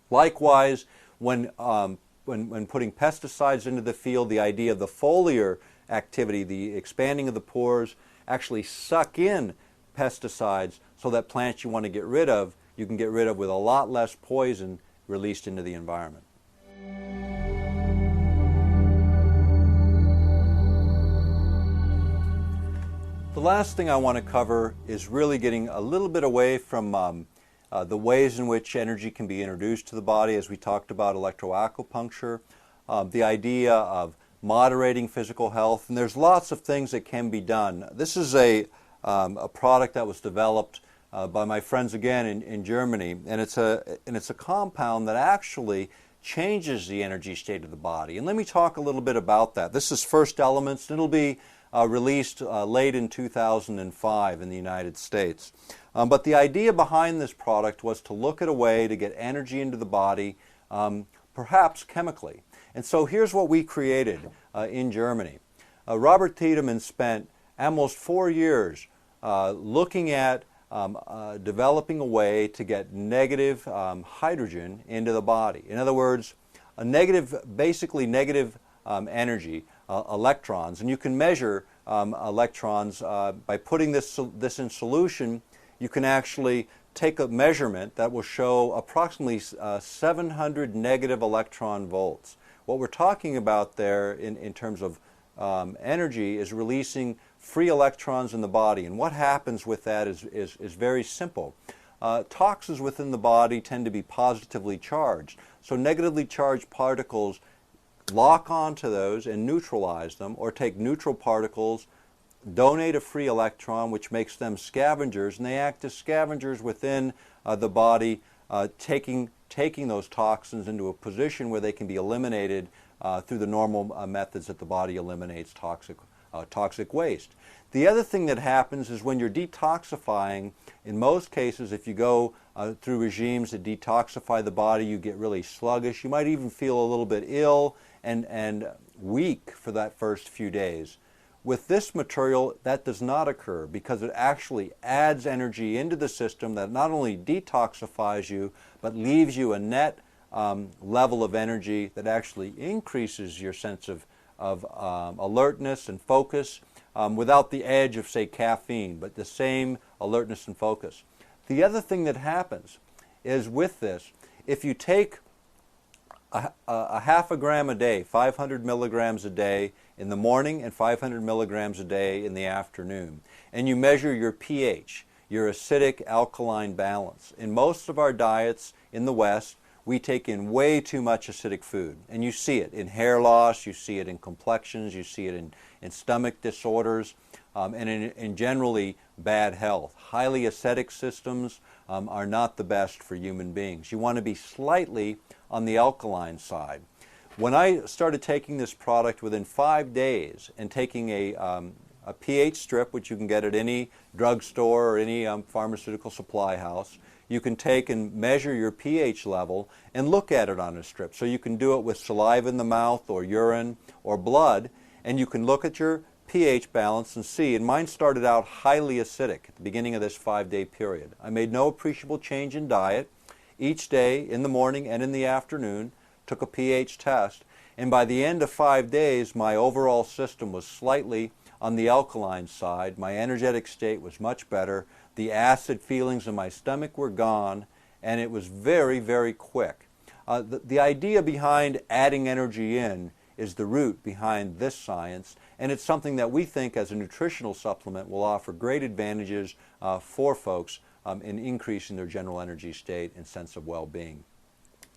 Likewise, when putting pesticides into the field, the idea of the foliar activity, the expanding of the pores, actually suck in pesticides so that plants you want to get rid of, you can get rid of with a lot less poison released into the environment. The last thing I want to cover is really getting a little bit away from the ways in which energy can be introduced to the body, as we talked about electroacupuncture, the idea of moderating physical health, and there's lots of things that can be done. This is a product that was developed by my friends again in Germany, and it's a compound that actually changes the energy state of the body. And let me talk a little bit about that. This is First Elements, and it'll be released late in 2005 in the United States. But the idea behind this product was to look at a way to get energy into the body, perhaps chemically. And so here's what we created in Germany. Robert Tiedemann spent almost 4 years looking at developing a way to get negative hydrogen into the body. In other words, basically negative energy, electrons. And you can measure electrons by putting this in solution. You can actually take a measurement that will show approximately 700 negative electron volts. What we're talking about there in terms of energy is releasing free electrons in the body. And what happens with that is very simple. Toxins within the body tend to be positively charged. So negatively charged particles lock onto those and neutralize them, or take neutral particles, donate a free electron, which makes them scavengers, and they act as scavengers within the body, taking those toxins into a position where they can be eliminated through the normal methods that the body eliminates toxic waste. The other thing that happens is when you're detoxifying, in most cases, if you go through regimes that detoxify the body, you get really sluggish. You might even feel a little bit ill and weak for that first few days. With this material, that does not occur because it actually adds energy into the system that not only detoxifies you, but leaves you a net level of energy that actually increases your sense of alertness and focus without the edge of, say, caffeine, but the same alertness and focus. The other thing that happens is with this, if you take a half a gram a day, 500 milligrams a day in the morning and 500 milligrams a day in the afternoon, and you measure your pH, your acidic alkaline balance. In most of our diets in the West, we take in way too much acidic food, and you see it in hair loss, you see it in complexions, you see it in stomach disorders, and in generally bad health. Highly acidic systems are not the best for human beings. You want to be slightly on the alkaline side. When I started taking this product within 5 days and taking a pH strip, which you can get at any drugstore or any pharmaceutical supply house, you can take and measure your pH level and look at it on a strip. So you can do it with saliva in the mouth or urine or blood, and you can look at your pH balance and see. And mine started out highly acidic at the beginning of this 5-day period. I made no appreciable change in diet. Each day, in the morning and in the afternoon, took a pH test, and by the end of 5 days, my overall system was slightly on the alkaline side. My energetic state was much better. The acid feelings in my stomach were gone, and it was very, very quick. The idea behind adding energy in is the root behind this science, and it's something that we think as a nutritional supplement will offer great advantages for folks in increasing their general energy state and sense of well-being.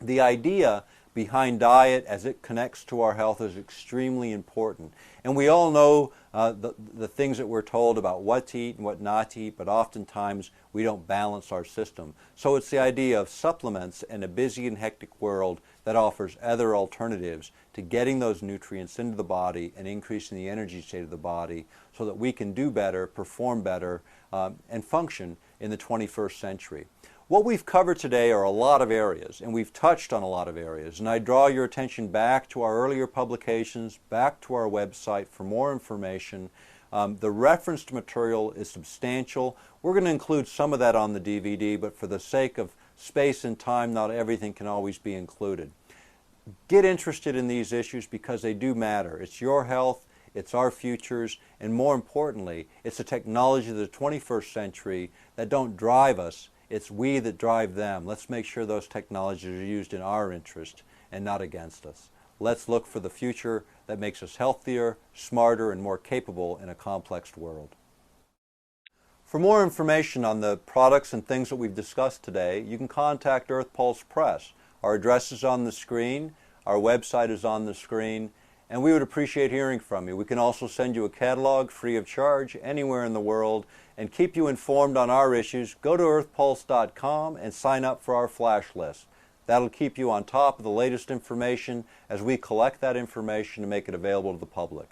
The idea behind diet as it connects to our health is extremely important. And we all know the things that we're told about what to eat and what not to eat, but oftentimes we don't balance our system. So it's the idea of supplements in a busy and hectic world that offers other alternatives to getting those nutrients into the body and increasing the energy state of the body so that we can do better, perform better, and function in the 21st century. What we've covered today are a lot of areas, and we've touched on a lot of areas, and I draw your attention back to our earlier publications, back to our website for more information. The referenced material is substantial. We're going to include some of that on the DVD, but for the sake of space and time, not everything can always be included. Get interested in these issues because they do matter. It's your health, it's our futures, and more importantly, it's the technology of the 21st century that don't drive us. It's we that drive them. Let's make sure those technologies are used in our interest and not against us. Let's look for the future that makes us healthier, smarter, and more capable in a complex world. For more information on the products and things that we've discussed today, you can contact Earth Pulse Press. Our address is on the screen, our website is on the screen, and we would appreciate hearing from you. We can also send you a catalog free of charge anywhere in the world and keep you informed on our issues. Go to earthpulse.com and sign up for our flash list. That'll keep you on top of the latest information as we collect that information and make it available to the public.